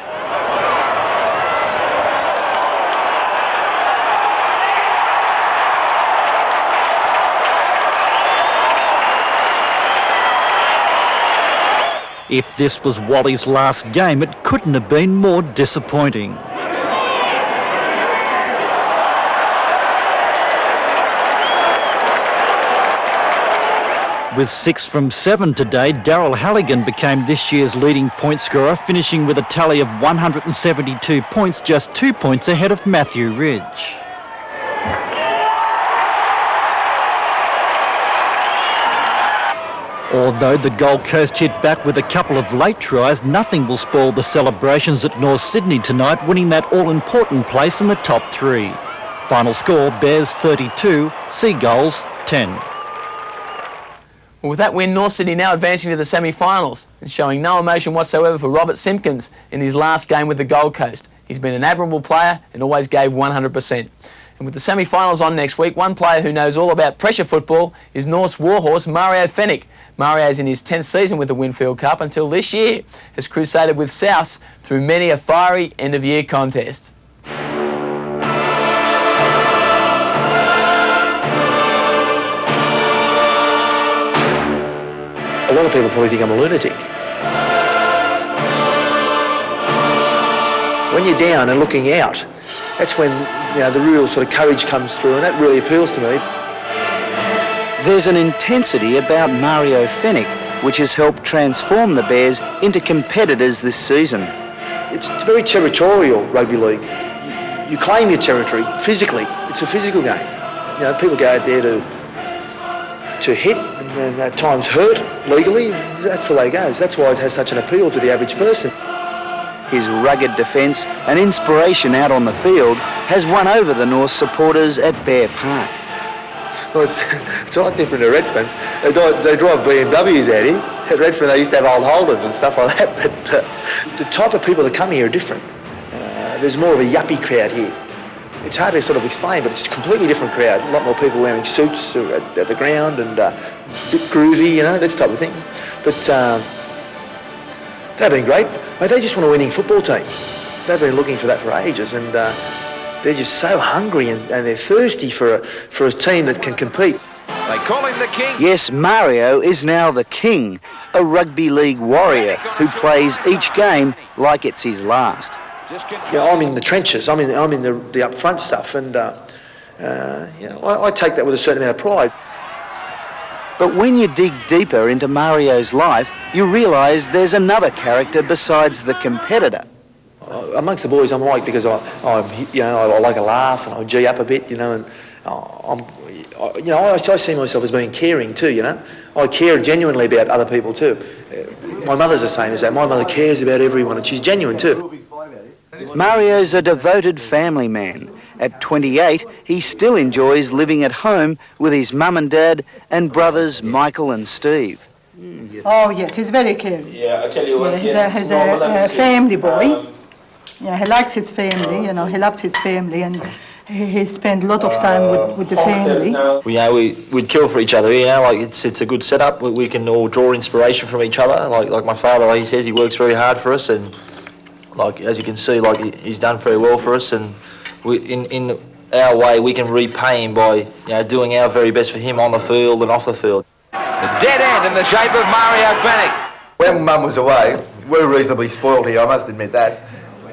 If this was Wally's last game, it couldn't have been more disappointing. With 6 from 7 today, Daryl Halligan became this year's leading point scorer, finishing with a tally of 172 points, just 2 points ahead of Matthew Ridge. Although the Gold Coast hit back with a couple of late tries, nothing will spoil the celebrations at North Sydney tonight, winning that all-important place in the top 3. Final score, Bears 32, Seagulls 10. Well, with that win, North Sydney now advancing to the semi-finals and showing no emotion whatsoever for Robert Simpkins in his last game with the Gold Coast. He's been an admirable player and always gave 100%. And with the semi-finals on next week, one player who knows all about pressure football is North's warhorse, Mario Fennec. Mario's in his 10th season with the Winfield Cup until this year has crusaded with Souths through many a fiery end-of-year contest. A lot of people probably think I'm a lunatic. When you're down and looking out, that's when the real sort of courage comes through, and that really appeals to me. There's an intensity about Mario Fennec which has helped transform the Bears into competitors this season. It's very territorial, rugby league. You claim your territory physically. It's a physical game. People go out there to hit, and at times hurt legally. That's the way it goes. That's why it has such an appeal to the average person. His rugged defence and inspiration out on the field has won over the North supporters at Bear Park. Well, it's a lot different to Redfern. They drive BMWs out here. At Redfern they used to have old Holdens and stuff like that, but the type of people that come here are different. There's more of a yuppie crowd here. It's hard to sort of explain, but it's a completely different crowd. A lot more people wearing suits at the ground and a bit groovy, you know, this type of thing. But they've been great. Mate, they just want a winning football team. They've been looking for that for ages, and they're just so hungry and they're thirsty for a team that can compete. They call him the king. Yes, Mario is now the king, a rugby league warrior who plays each game like it's his last. Yeah, I'm in the trenches. I'm in the up front stuff, and you know, I take that with a certain amount of pride. But when you dig deeper into Mario's life, you realise there's another character besides the competitor. Amongst the boys, I'm like, because I like a laugh and I G up a bit, you know, and I see myself as being caring too, you know. I care genuinely about other people too. My mother's the same as that. My mother cares about everyone, and she's genuine too. Mario's a devoted family man. At 28, he still enjoys living at home with his mum and dad and brothers Michael and Steve. Oh yes, he's very caring. Yeah, I tell you what. He's a family boy. Yeah, he likes his family. You know, he loves his family, and he spends a lot of time with the family. We'd kill for each other. You know, like it's a good setup. We can all draw inspiration from each other. Like my father, like he says, he works very hard for us, and like as you can see, like he's done very well for us, and in our way we can repay him by doing our very best for him on the field and off the field. The dead end in the shape of Mario Fennec. When Mum was away, we were reasonably spoiled here, I must admit that.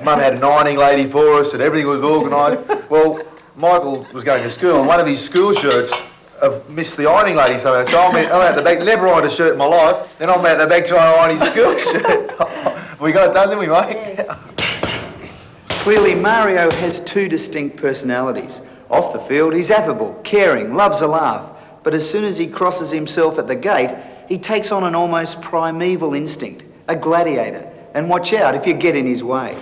Mum had an ironing lady for us and everything was organised. Well, Michael was going to school and one of his school shirts have missed the ironing lady somehow. So I'm out the back, never ironed a shirt in my life, then I'm out the back trying to iron his school shirt. We got it done, didn't we, mate? Clearly, Mario has two distinct personalities. Off the field, he's affable, caring, loves a laugh. But as soon as he crosses himself at the gate, he takes on an almost primeval instinct, a gladiator. And watch out if you get in his way.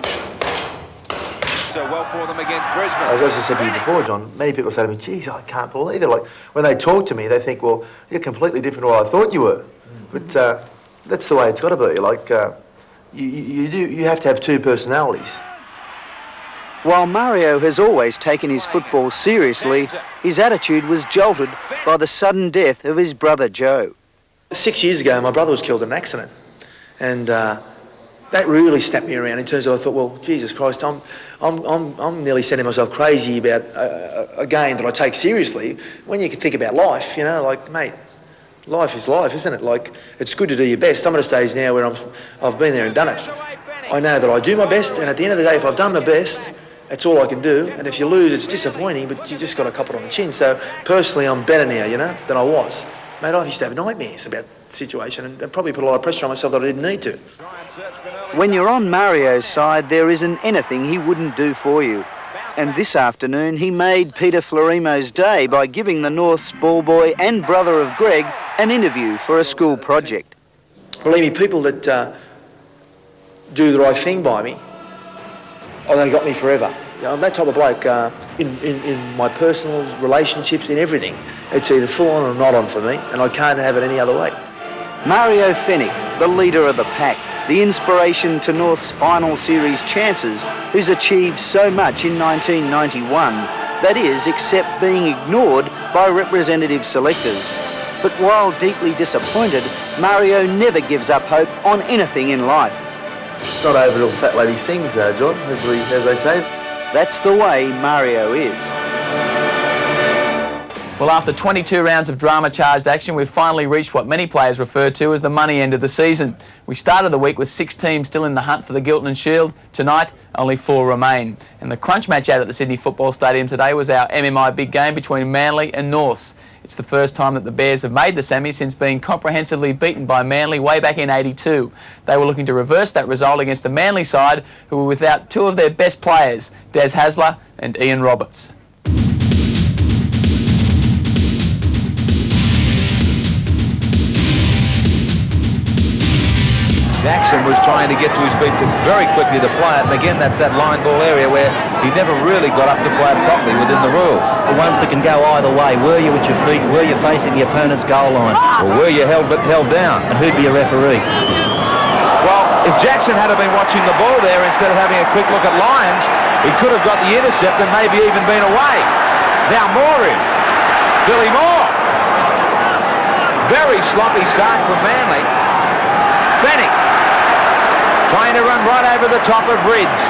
So well for them against Brisbane. As I said to you before, John, many people say to me, geez, I can't believe it. Like, when they talk to me, they think, well, you're completely different to what I thought you were. But that's the way it's got to be. Like, you have to have two personalities. While Mario has always taken his football seriously, his attitude was jolted by the sudden death of his brother Joe. 6 years ago, my brother was killed in an accident. And that really snapped me around in terms of I thought, well, Jesus Christ, I'm nearly sending myself crazy about a game that I take seriously. When you can think about life, you know, like, mate, life is life, isn't it? Like, it's good to do your best. I'm at a stage now where I've been there and done it. I know that I do my best, and at the end of the day, if I've done my best, that's all I can do. And if you lose, it's disappointing, but you just got to cop it on the chin. So personally, I'm better now, you know, than I was. Mate, I used to have nightmares about the situation and probably put a lot of pressure on myself that I didn't need to. When you're on Mario's side, there isn't anything he wouldn't do for you. And this afternoon, he made Peter Florimo's day by giving the North's ball boy and brother of Greg an interview for a school project. Believe me, people that do the right thing by me, they got me forever. You know, I'm that type of bloke in my personal relationships, in everything. It's either full on or not on for me, and I can't have it any other way. Mario Fennec, the leader of the pack, the inspiration to North's final series chances, who's achieved so much in 1991, that is, except being ignored by representative selectors. But while deeply disappointed, Mario never gives up hope on anything in life. It's not over till the fat lady sings, John, as they say. That's the way Mario is. Well, after 22 rounds of drama-charged action, we've finally reached what many players refer to as the money end of the season. We started the week with 6 teams still in the hunt for the Giltinan Shield. Tonight, only 4 remain. And the crunch match out at the Sydney Football Stadium today was our MMI big game between Manly and Norths. It's the first time that the Bears have made the semi since being comprehensively beaten by Manly way back in '82. They were looking to reverse that result against a Manly side who were without 2 of their best players, Des Hasler and Ian Roberts. Jackson was trying to get to his feet very quickly to play it, and again that's that line ball area where he never really got up to play it properly within the rules. The ones that can go either way. Were you with your feet? Were you facing the opponent's goal line? Or were you held down? And who'd be a referee? Well, if Jackson had been watching the ball there instead of having a quick look at Lyons, he could have got the intercept and maybe even been away. Now Moore is. Billy Moore. Very sloppy start from Manly. Fennec trying to run right over the top of Ridge.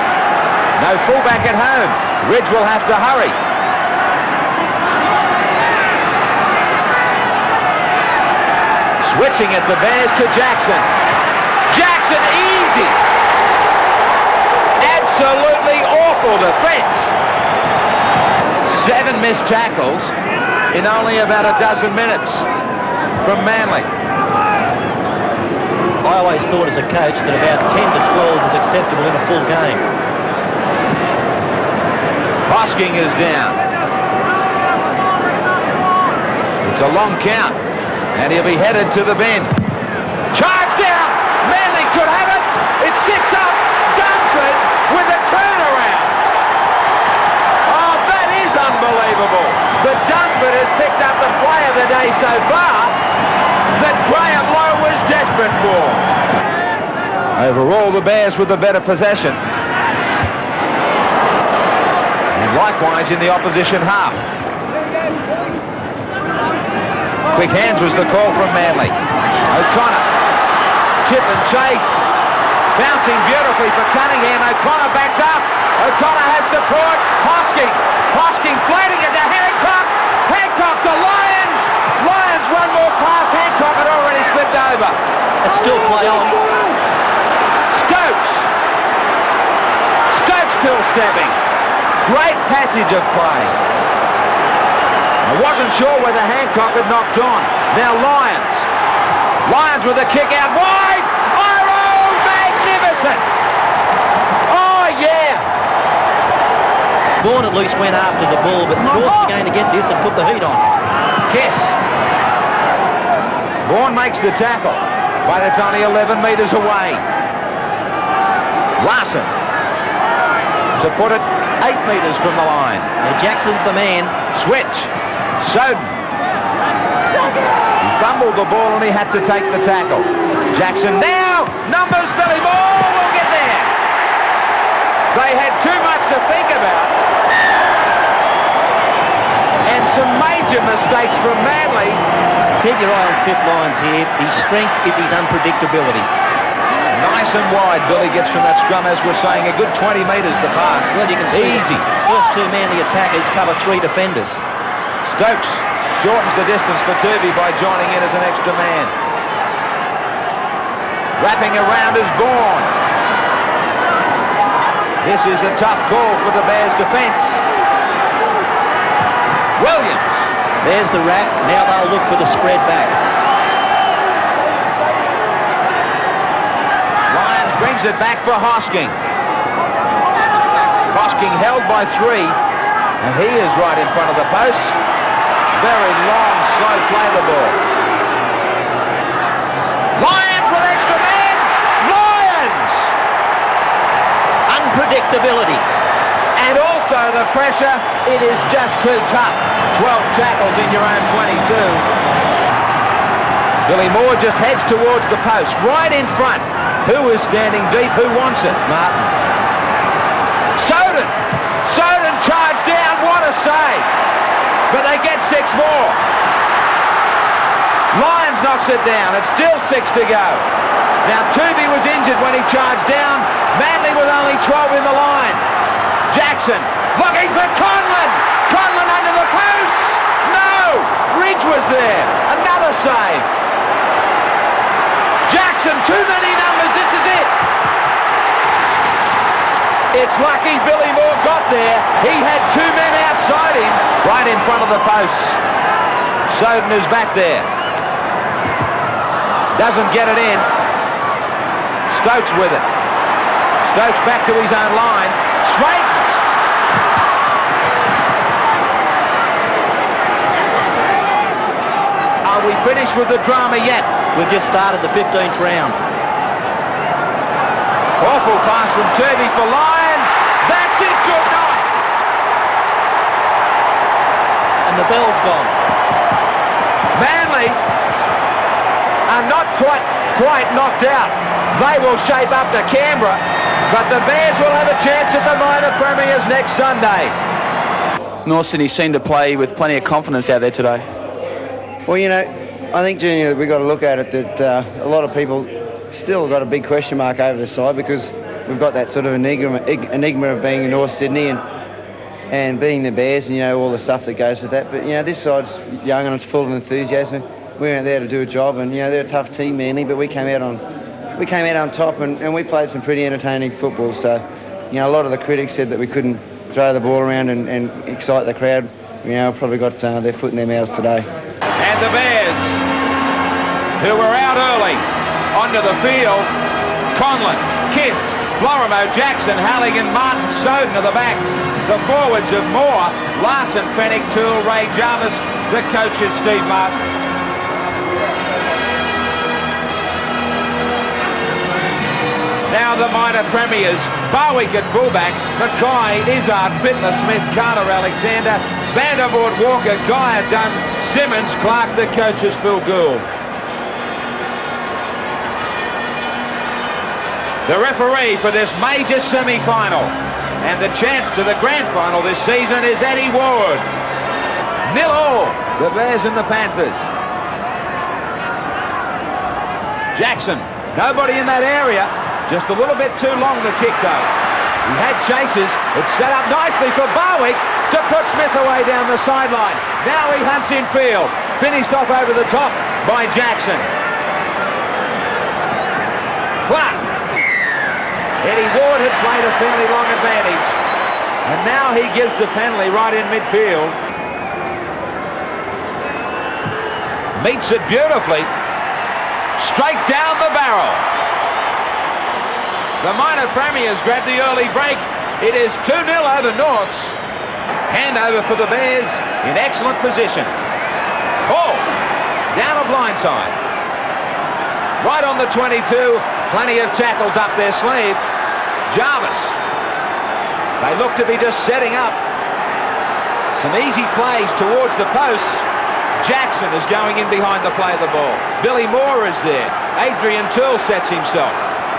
No fullback at home. Ridge will have to hurry. Switching at the Bears to Jackson. Jackson easy. Absolutely awful defence. 7 missed tackles in only about a dozen minutes from Manly. I always thought as a coach that about 10 to 12 was acceptable in a full game. Hosking is down. It's a long count, and he'll be headed to the bend. Charge down! Manly could have it! It sits up! Dunford with a turnaround! Oh, that is unbelievable! But Dunford has picked up the play of the day so far that Graham Lowe was desperate for. Overall, the Bears with the better possession. And likewise in the opposition half. Quick hands was the call from Manly. O'Connor. Chip and chase. Bouncing beautifully for Cunningham. O'Connor backs up. O'Connor has support. Hosking floating it to Hancock. Hancock to Lyons. Lyons run more past Hancock had already slipped over. It's still play on. Stokes still stepping. Great passage of play. I wasn't sure whether Hancock had knocked on. Now Lyons with a kick out wide. Oh, magnificent. Oh, yeah. Vaughan at least went after the ball, but North's going to get this and put the heat on. Kiss. Vaughan makes the tackle, but it's only 11 metres away. Larson to put it 8 metres from the line. Now Jackson's the man. Switch. Soden. He fumbled the ball and he had to take the tackle. Jackson now. Numbers. Billy Moore will get there. They had too much to think about. And some major mistakes from Manly. Keep your eye on Cliff Lyons here. His strength is his unpredictability. Nice and wide Billy gets from that scrum, as we're saying, a good 20 metres to pass. Well, you can see easy. First 2 Manly attackers cover 3 defenders. Stokes shortens the distance for Turvey by joining in as an extra man. Wrapping around is Bourne. This is a tough call for the Bears' defence. Williams. There's the wrap. Now they'll look for the spread back. Lyons brings it back for Hosking. Hosking held by 3, and he is right in front of the post. Very long, slow play the ball. Lyons with extra man. Lyons! Unpredictability. And also the pressure, it is just too tough. 12 tackles in your own 22. Billy Moore just heads towards the post, right in front. Who is standing deep? Who wants it? Martin. Soden charged down. What a save. But they get 6 more. Lyons knocks it down. It's still 6 to go. Now Turvey was injured when he charged down. Manly with only 12 in the line. Jackson looking for Conlon. Conlon under the post. No. Ridge was there. Another save. Jackson, too many numbers. This is it. It's lucky Billy Moore got there. He had 2 men outside him, right in front of the post. Soden is back there. Doesn't get it in. Stokes with it. Stokes back to his own line. Straightens. Are we finished with the drama yet? We've just started the 15th round. Wonderful pass from Turvey for Lions. That's it, good night. And the bell's gone. Manly are not quite knocked out. They will shape up to Canberra, but the Bears will have a chance at the minor premiers next Sunday. North Sydney seemed to play with plenty of confidence out there today. Well, you know, I think, Junior, we've got to look at it that a lot of people still got a big question mark over the side because we've got that sort of enigma of being in North Sydney and being the Bears and, you know, all the stuff that goes with that. But, you know, this side's young and it's full of enthusiasm. We went there to do a job and, you know, they're a tough team, Manly, but we came out on top and we played some pretty entertaining football. So, you know, a lot of the critics said that we couldn't throw the ball around and excite the crowd. You know, probably got their foot in their mouths today. And the Bears, who were out early, onto the field. Conlon, Kiss, Florimo, Jackson, Halligan, Martin, Soden are the backs. The forwards of Moore, Larson, Fennec, Toole, Ray Jarvis. The coach is Steve Martin. Now the minor premiers, Barwick at fullback, Mackay, Izzard, Fittler, Smith, Carter, Alexander, Vandervoort, Walker, Guy, Dunn, Simmons, Clark. The coach is Phil Gould. The referee for this major semi-final and the chance to the grand final this season is Eddie Ward. 0-0, the Bears and the Panthers. Jackson, nobody in that area. Just a little bit too long to kick though. He had chases. It's set up nicely for Barwick to put Smith away down the sideline. Now he hunts in field. Finished off over the top by Jackson. Clark. Eddie Ward had played a fairly long advantage. And now he gives the penalty right in midfield. Meets it beautifully. Straight down the barrel. The minor premiers grab the early break. It is 2-0 over Norths. Handover for the Bears in excellent position. Ball down a blindside. Right on the 22. Plenty of tackles up their sleeve. Jarvis. They look to be just setting up. Some easy plays towards the posts. Jackson is going in behind the play of the ball. Billy Moore is there. Adrian Toole sets himself.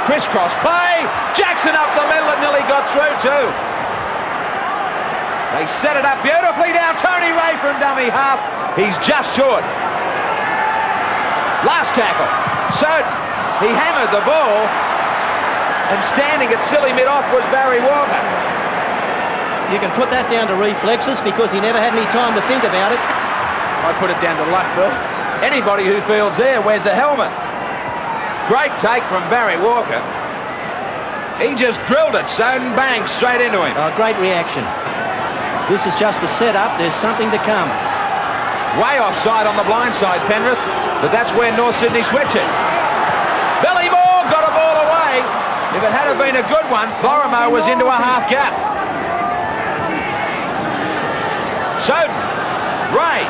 Crisscross play. Jackson up the middle. It nearly got through too. They set it up beautifully now. Tony Ray from dummy half. He's just short. Last tackle. So he hammered the ball. And standing at silly mid-off was Barry Walker. You can put that down to reflexes because he never had any time to think about it. I put it down to luck, Bill. Anybody who fields there wears a helmet. Great take from Barry Walker. He just drilled it, Soden, bang, straight into him. Oh, great reaction. This is just the setup. There's something to come. Way offside on the blind side, Penrith, but that's where North Sydney switch it. Billy Moore got a ball away. If it had been a good one, Florimo was into a half gap. Soden, Ray,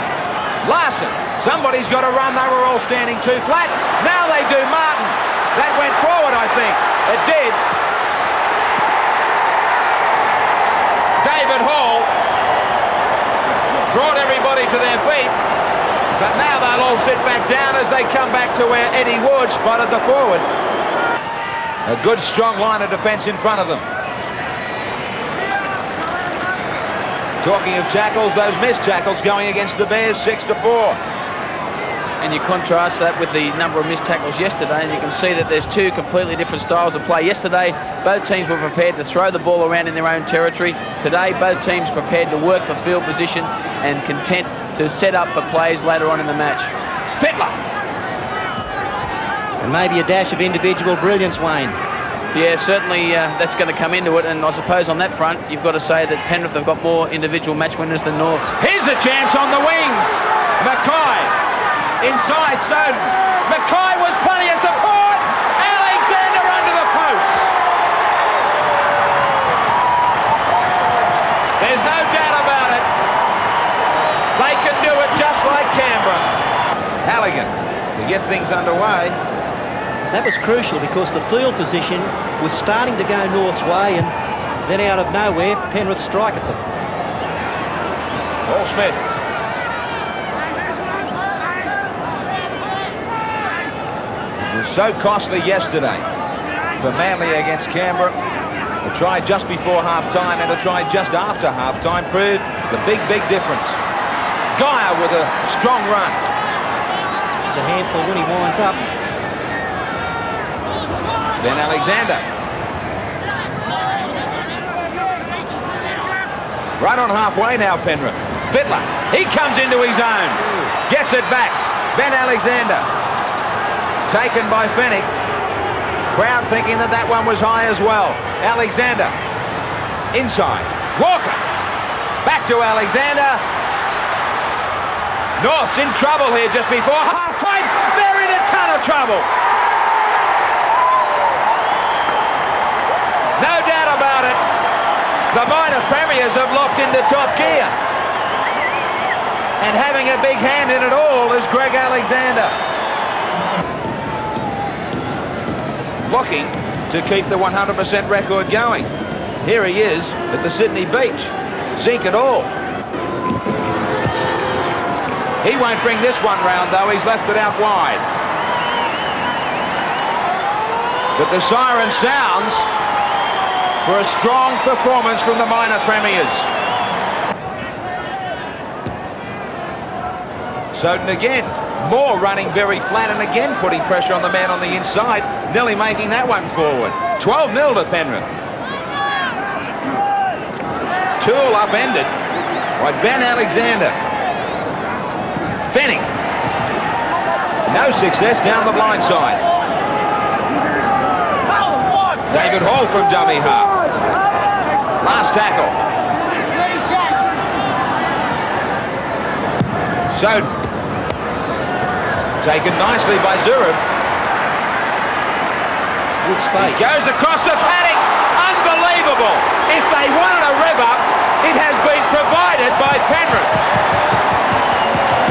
Larson. Somebody's got to run. They were all standing too flat. Now they do. Martin. That went forward, I think. It did. David Hall brought everybody to their feet. But now they'll all sit back down as they come back to where Eddie Ward spotted the forward. A good, strong line of defence in front of them. Talking of tackles, those missed tackles going against the Bears 6-4. And you contrast that with the number of missed tackles yesterday, and you can see that there's two completely different styles of play. Yesterday, both teams were prepared to throw the ball around in their own territory. Today, both teams prepared to work for field position and content to set up for plays later on in the match. Fittler. And maybe a dash of individual brilliance, Wayne. Yeah, certainly that's going to come into it, and I suppose on that front, you've got to say that Penrith have got more individual match winners than Norths. Here's a chance on the wings. Mackay. Inside Soden. Mackay was plenty of support. Alexander under the post. There's no doubt about it. They can do it just like Canberra. Halligan to get things underway. That was crucial because the field position was starting to go North's way, and then out of nowhere, Penrith strike at them. Paul Smith. It was so costly yesterday for Manly against Canberra. A try just before half-time and a try just after half-time proved the big difference. Geyer with a strong run. He's a handful when he winds up. Then Alexander. Right on halfway now, Penrith. Fittler, he comes into his own. Gets it back. Ben Alexander. Taken by Fennec. Crowd thinking that that one was high as well. Alexander. Inside. Walker. Back to Alexander. North's in trouble here just before half-time. They're in a ton of trouble. No doubt about it. The minor premiers have locked into top gear. And having a big hand in it all is Greg Alexander. Looking to keep the 100% record going. Here he is at the Sydney beach. Zinc and all. He won't bring this one round though, he's left it out wide. But the siren sounds for a strong performance from the minor premiers. Soden again, Moore running very flat and again putting pressure on the man on the inside, nearly making that one forward. 12-0 to Penrith. Toole upended by Ben Alexander. Fennec. No success down the blind side. David Hall from dummy half. Last tackle. Soden. Taken nicely by Zurab. Good space. Goes across the paddock. Unbelievable. If they wanted a rev up, it has been provided by Penrith.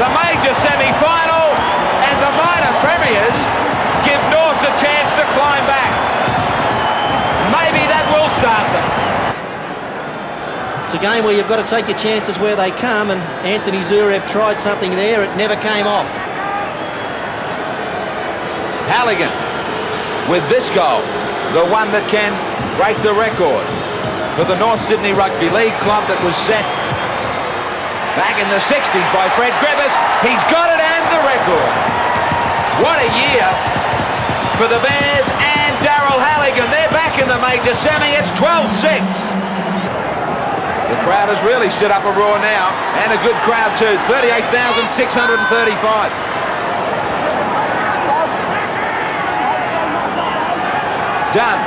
The major semi-final and the minor premiers give Norths a chance to climb back. Maybe that will start them. It's a game where you've got to take your chances where they come, and Anthony Zurab tried something there, it never came off. Halligan with this goal, the one that can break the record for the North Sydney Rugby League club that was set back in the 60s by Fred Griffiths. He's got it and the record. What a year for the Bears and Daryl Halligan. They're back in the major semi. It's 12-6. The crowd has really stood up a roar now, and a good crowd too. 38,635. Done.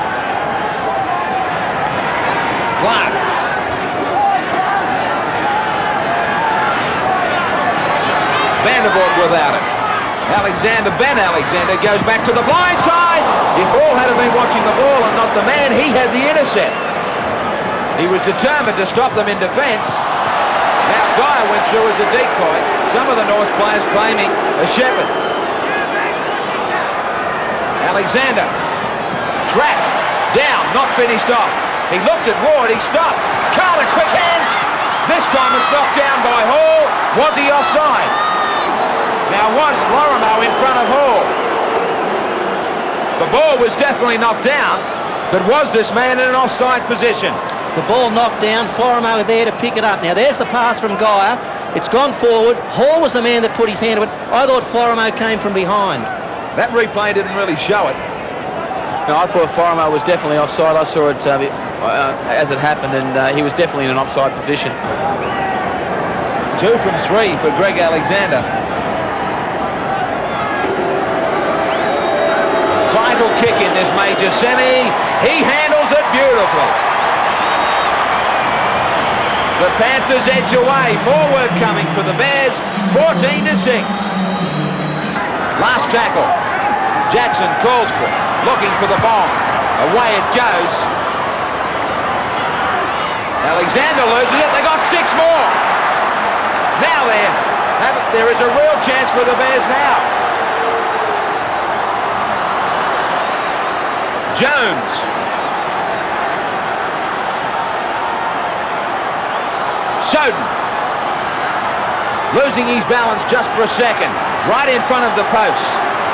Clark. Vandervoort without it. Alexander, Ben Alexander goes back to the blind side. If Hall had been watching the ball and not the man, he had the intercept. He was determined to stop them in defence. Now Geyer went through as a decoy. Some of the North players claiming a shepherd. Alexander. Trapped, down, not finished off. He looked at Ward, he stopped. Carter, quick hands. This time it's knocked down by Hall. Was he offside? Now was Lorimer in front of Hall? The ball was definitely knocked down, but was this man in an offside position? The ball knocked down, Florimo there to pick it up. Now there's the pass from Geyer. It's gone forward. Hall was the man that put his hand to it. I thought Florimo came from behind. That replay didn't really show it. No, I thought Florimo was definitely offside. I saw it as it happened, and he was definitely in an offside position. 2 from 3 for Greg Alexander. Vital kick in this major semi. He handles it beautifully. The Panthers edge away. More work coming for the Bears. 14-6. Last tackle. Jackson calls for it. Looking for the bomb. Away it goes. Alexander loses it. They got 6 more. Now there is a real chance for the Bears now. Jones. Soden. Losing his balance just for a second. Right in front of the posts.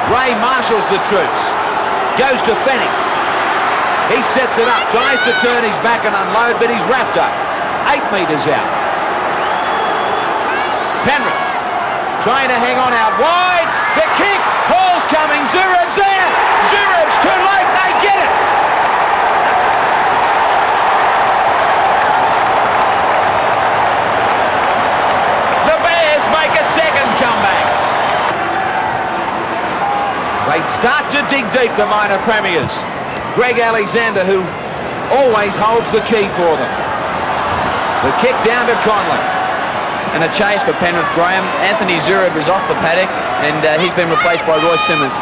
Ray marshals the troops. Goes to Fennec. He sets it up. Tries to turn his back and unload, but he's wrapped up. 8 metres out. Penrith. Trying to hang on out wide. The kick. Hall's coming. Zurab's there. Zurab's too late. They get it. The Bears make a second comeback. They start to dig deep, the minor premiers. Greg Alexander, who always holds the key for them. The kick down to Conlon. And a change for Penrith, Graham. Anthony Zurab is off the paddock and he's been replaced by Roy Simmons.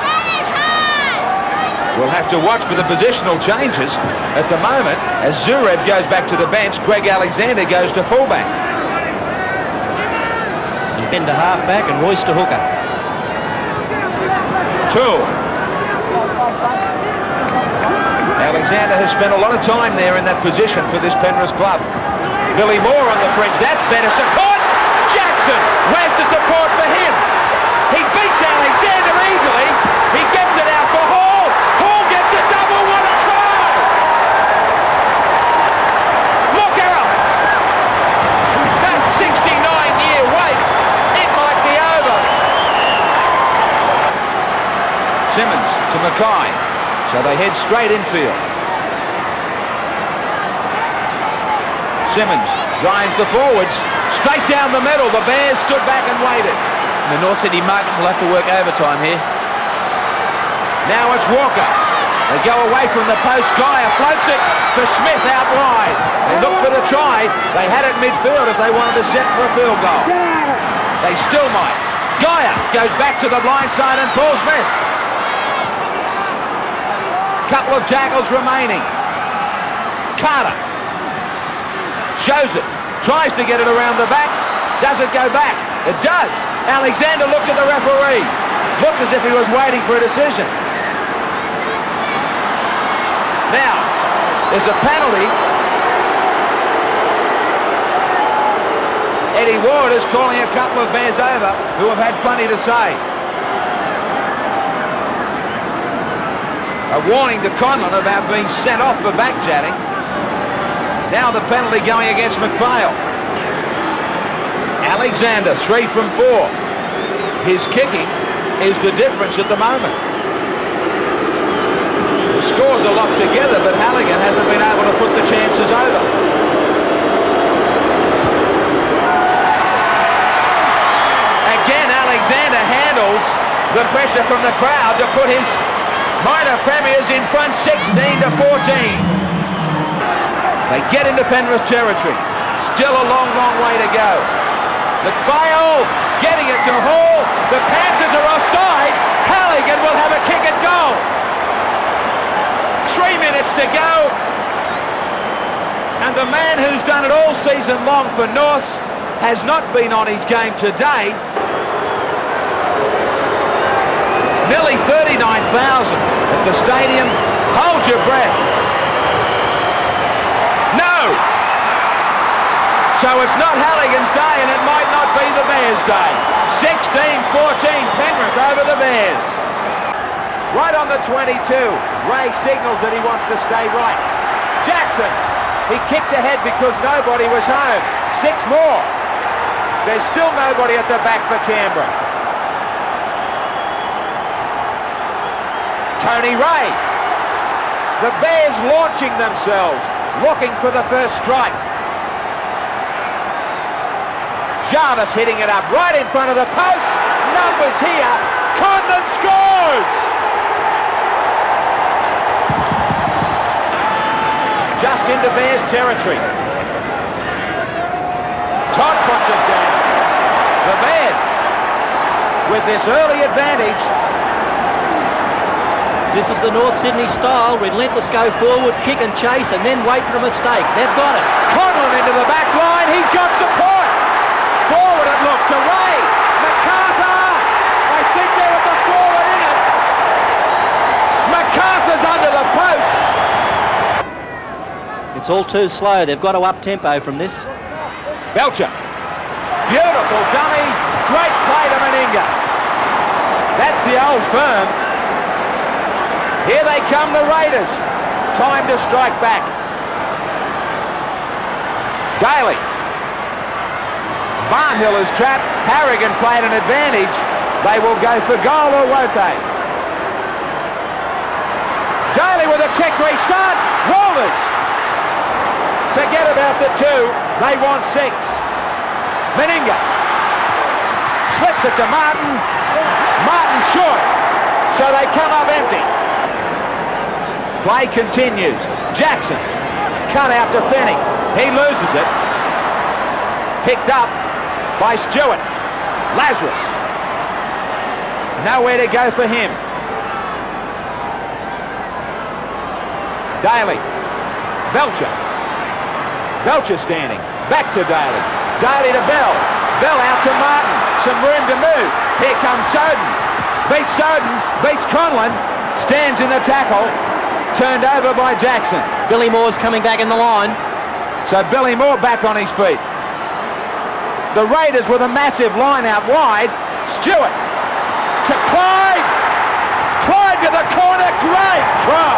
We'll have to watch for the positional changes at the moment. As Zurab goes back to the bench, Greg Alexander goes to fullback. And Ben to halfback and Royce to hooker. Tool. Alexander has spent a lot of time there in that position for this Penrith club. Billy Moore on the fringe. That's better support. Jackson. Where's the support for him? He beats Alexander easily. He gets it out for Hall. Hall gets a double. What a try! Look out! That 69-year wait. It might be over. Simmons to Mackay. So they head straight infield. Simmons drives the forwards. Straight down the middle. The Bears stood back and waited. The North Sydney Markets will have to work overtime here. Now it's Walker. They go away from the post. Geyer floats it for Smith out wide. They look for the try. They had it midfield if they wanted to set for a field goal. They still might. Geyer goes back to the blind side and Paul Smith. Couple of tackles remaining. Carter shows it. Tries to get it around the back. Does it go back? It does. Alexander looked at the referee. Looked as if he was waiting for a decision. Now, there's a penalty. Eddie Ward is calling a couple of Bears over who have had plenty to say. A warning to Conlon about being sent off for back-chatting. Now the penalty going against McPhail. Alexander, 3 from 4. His kicking is the difference at the moment. The scores are locked together, but Halligan hasn't been able to put the chances over. Again, Alexander handles the pressure from the crowd to put his minor premiers in front 16 to 14. They get into Penrith territory. Still a long, long way to go. McPhail getting it to Hall. The Panthers are offside. Halligan will have a kick at goal. 3 minutes to go. And the man who's done it all season long for Norths has not been on his game today. Nearly 39,000 at the stadium. Hold your breath. No! So it's not Halligan's day and it might not be the Bears' day. 16-14, Penrith over the Bears. Right on the 22, Ray signals that he wants to stay right. Jackson, he kicked ahead because nobody was home. 6 more. There's still nobody at the back for Canberra. Tony Ray. The Bears launching themselves, looking for the first strike. Jarvis hitting it up right in front of the post. Numbers here. Conlon scores! Just into Bears territory. Todd puts it down. The Bears with this early advantage. This is the North Sydney style. Relentless go forward, kick and chase, and then wait for a mistake. They've got it. Conlon into the back line. He's got support. Forward it looked to Ray. MacArthur. I think they're at the forward in it. MacArthur's under the post. It's all too slow. They've got to up tempo from this. Belcher. Beautiful dummy. Great play to Meninga. That's the old firm. Here they come, the Raiders. Time to strike back. Daly. Barnhill is trapped. Harrigan played an advantage. They will go for goal, or won't they? Daly with a kick restart. Walters. Forget about the 2. They want 6. Meninga. Slips it to Martin. Martin short. So they come up empty. Play continues. Jackson. Cut out to Fennec. He loses it. Picked up by Stewart. Lazarus. Nowhere to go for him. Daly. Belcher. Belcher standing. Back to Daly. Daly to Bell. Bell out to Martin. Some room to move. Here comes Soden. Beats Soden. Beats Conlon. Stands in the tackle. Turned over by Jackson. Billy Moore's coming back in the line. So Billy Moore back on his feet. The Raiders with a massive line out wide. Stewart to Clyde. Clyde to the corner. Great try.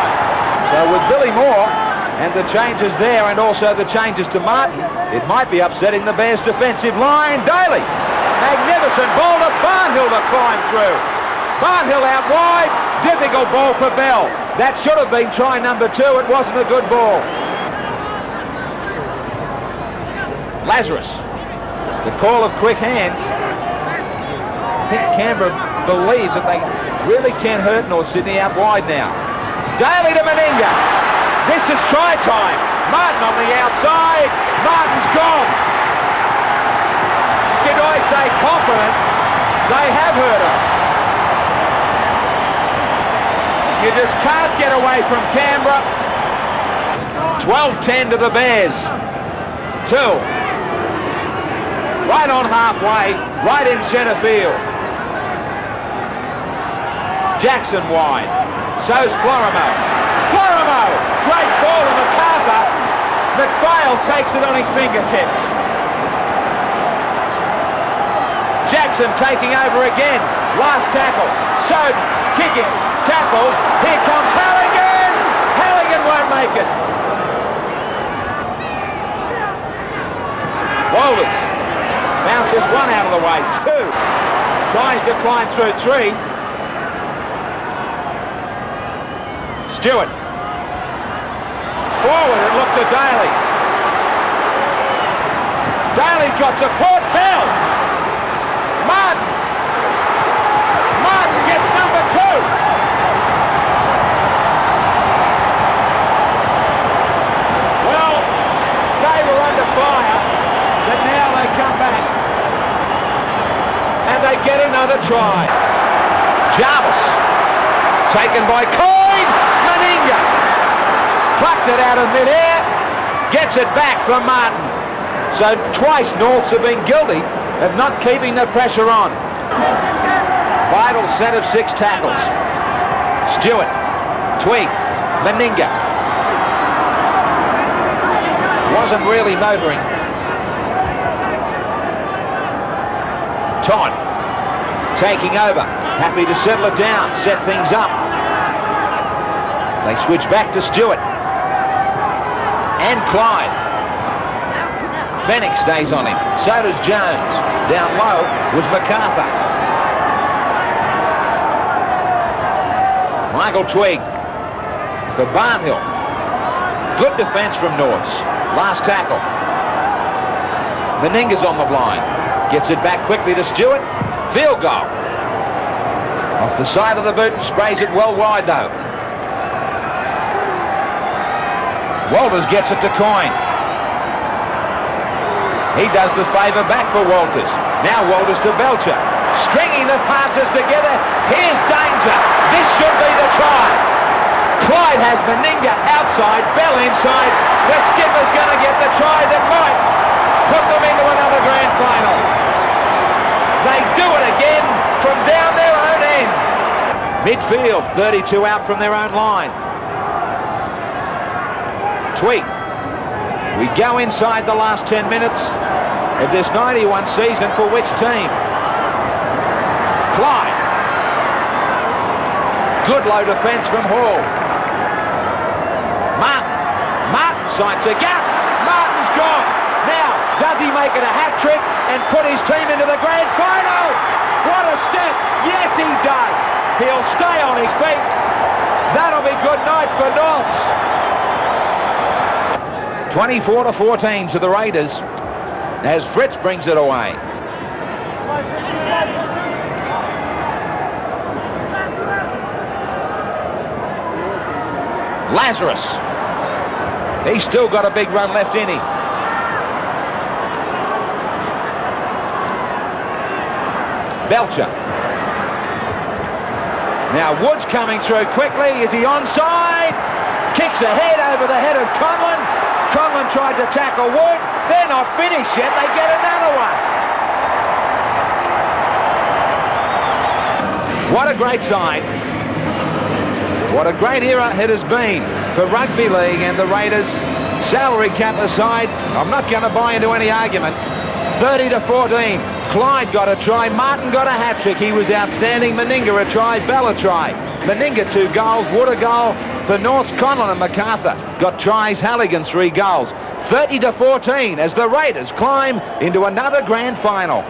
So with Billy Moore and the changes there, and also the changes to Martin, it might be upsetting the Bears' defensive line. Daly. Magnificent ball to Barnhill to climb through. Barnhill out wide. Difficult ball for Bell. That should have been try number 2. It wasn't a good ball. Lazarus. The call of quick hands. I think Canberra believes that they really can't hurt North Sydney out wide now. Daly to Meninga. This is try time. Martin on the outside. Martin's gone. Did I say confident? They have hurt him. You just can't get away from Canberra. 12-10 to the Bears. 2. Right on halfway, right in centre field. Jackson wide. So's Florimo. Florimo! Great ball to MacArthur. McPhail takes it on his fingertips. Jackson taking over again. Last tackle. Soden kicking. Tackle. Here comes Halligan. Halligan won't make it. Walters bounces 1 out of the way. 2. Tries to climb through 3. Stewart. Forward and look to Daly. Daly's got support. Bell. Martin. Martin gets number 2. Under fire, but now they come back and they get another try. Jarvis taken by Coyne. Meninga plucked it out of midair, gets it back from Martin. So twice Norths have been guilty of not keeping the pressure on. Vital set of 6 tackles. Stewart, Twig, Meninga. Wasn't really motoring. Todd taking over, happy to settle it down, set things up. They switch back to Stewart and Clyde. Fennec stays on him, so does Jones. Down low was MacArthur. Michael Twig for Barnhill. Good defence from Norths. Last tackle. Meninga's on the line. Gets it back quickly to Stewart. Field goal. Off the side of the boot and sprays it well wide though. Walters gets it to Coyne. He does this favour back for Walters. Now Walters to Belcher. Stringing the passes together. Here's danger. This should be the try. Clyde has Meninga outside, Bell inside. The skipper's going to get the try that might put them into another grand final. They do it again from down their own end. Midfield, 32 out from their own line. Tweak We go inside the last 10 minutes of this 91 season for which team? Clyde. Good low defence from Hall. Martin sights a gap. Martin's gone. Now, does he make it a hat-trick and put his team into the grand final? What a step. Yes, he does. He'll stay on his feet. That'll be good night for Norths. 24-14 to the Raiders as Fritz brings it away. Lazarus. He's still got a big run left in him. Belcher. Now Wood's coming through quickly. Is he onside? Kicks ahead over the head of Conlon. Conlon tried to tackle Wood. They're not finished yet. They get another one. What a great sign. What a great era it has been for rugby league and the Raiders. Salary cap aside, I'm not going to buy into any argument. 30-14. Clyde got a try. Martin got a hat-trick. He was outstanding. Meninga a try. Bell a try. Meninga 2 goals. Wood a goal. For Norths, Conlon and MacArthur got tries. Halligan 3 goals. 30-14 as the Raiders climb into another grand final.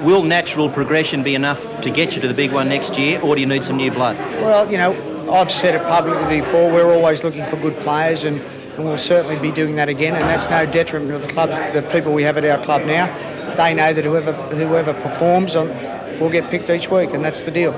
Will natural progression be enough to get you to the big one next year, or do you need some new blood? Well, you know, I've said it publicly before, we're always looking for good players, and we'll certainly be doing that again, and that's no detriment to the clubs, the people we have at our club now. They know that whoever performs will get picked each week, and that's the deal.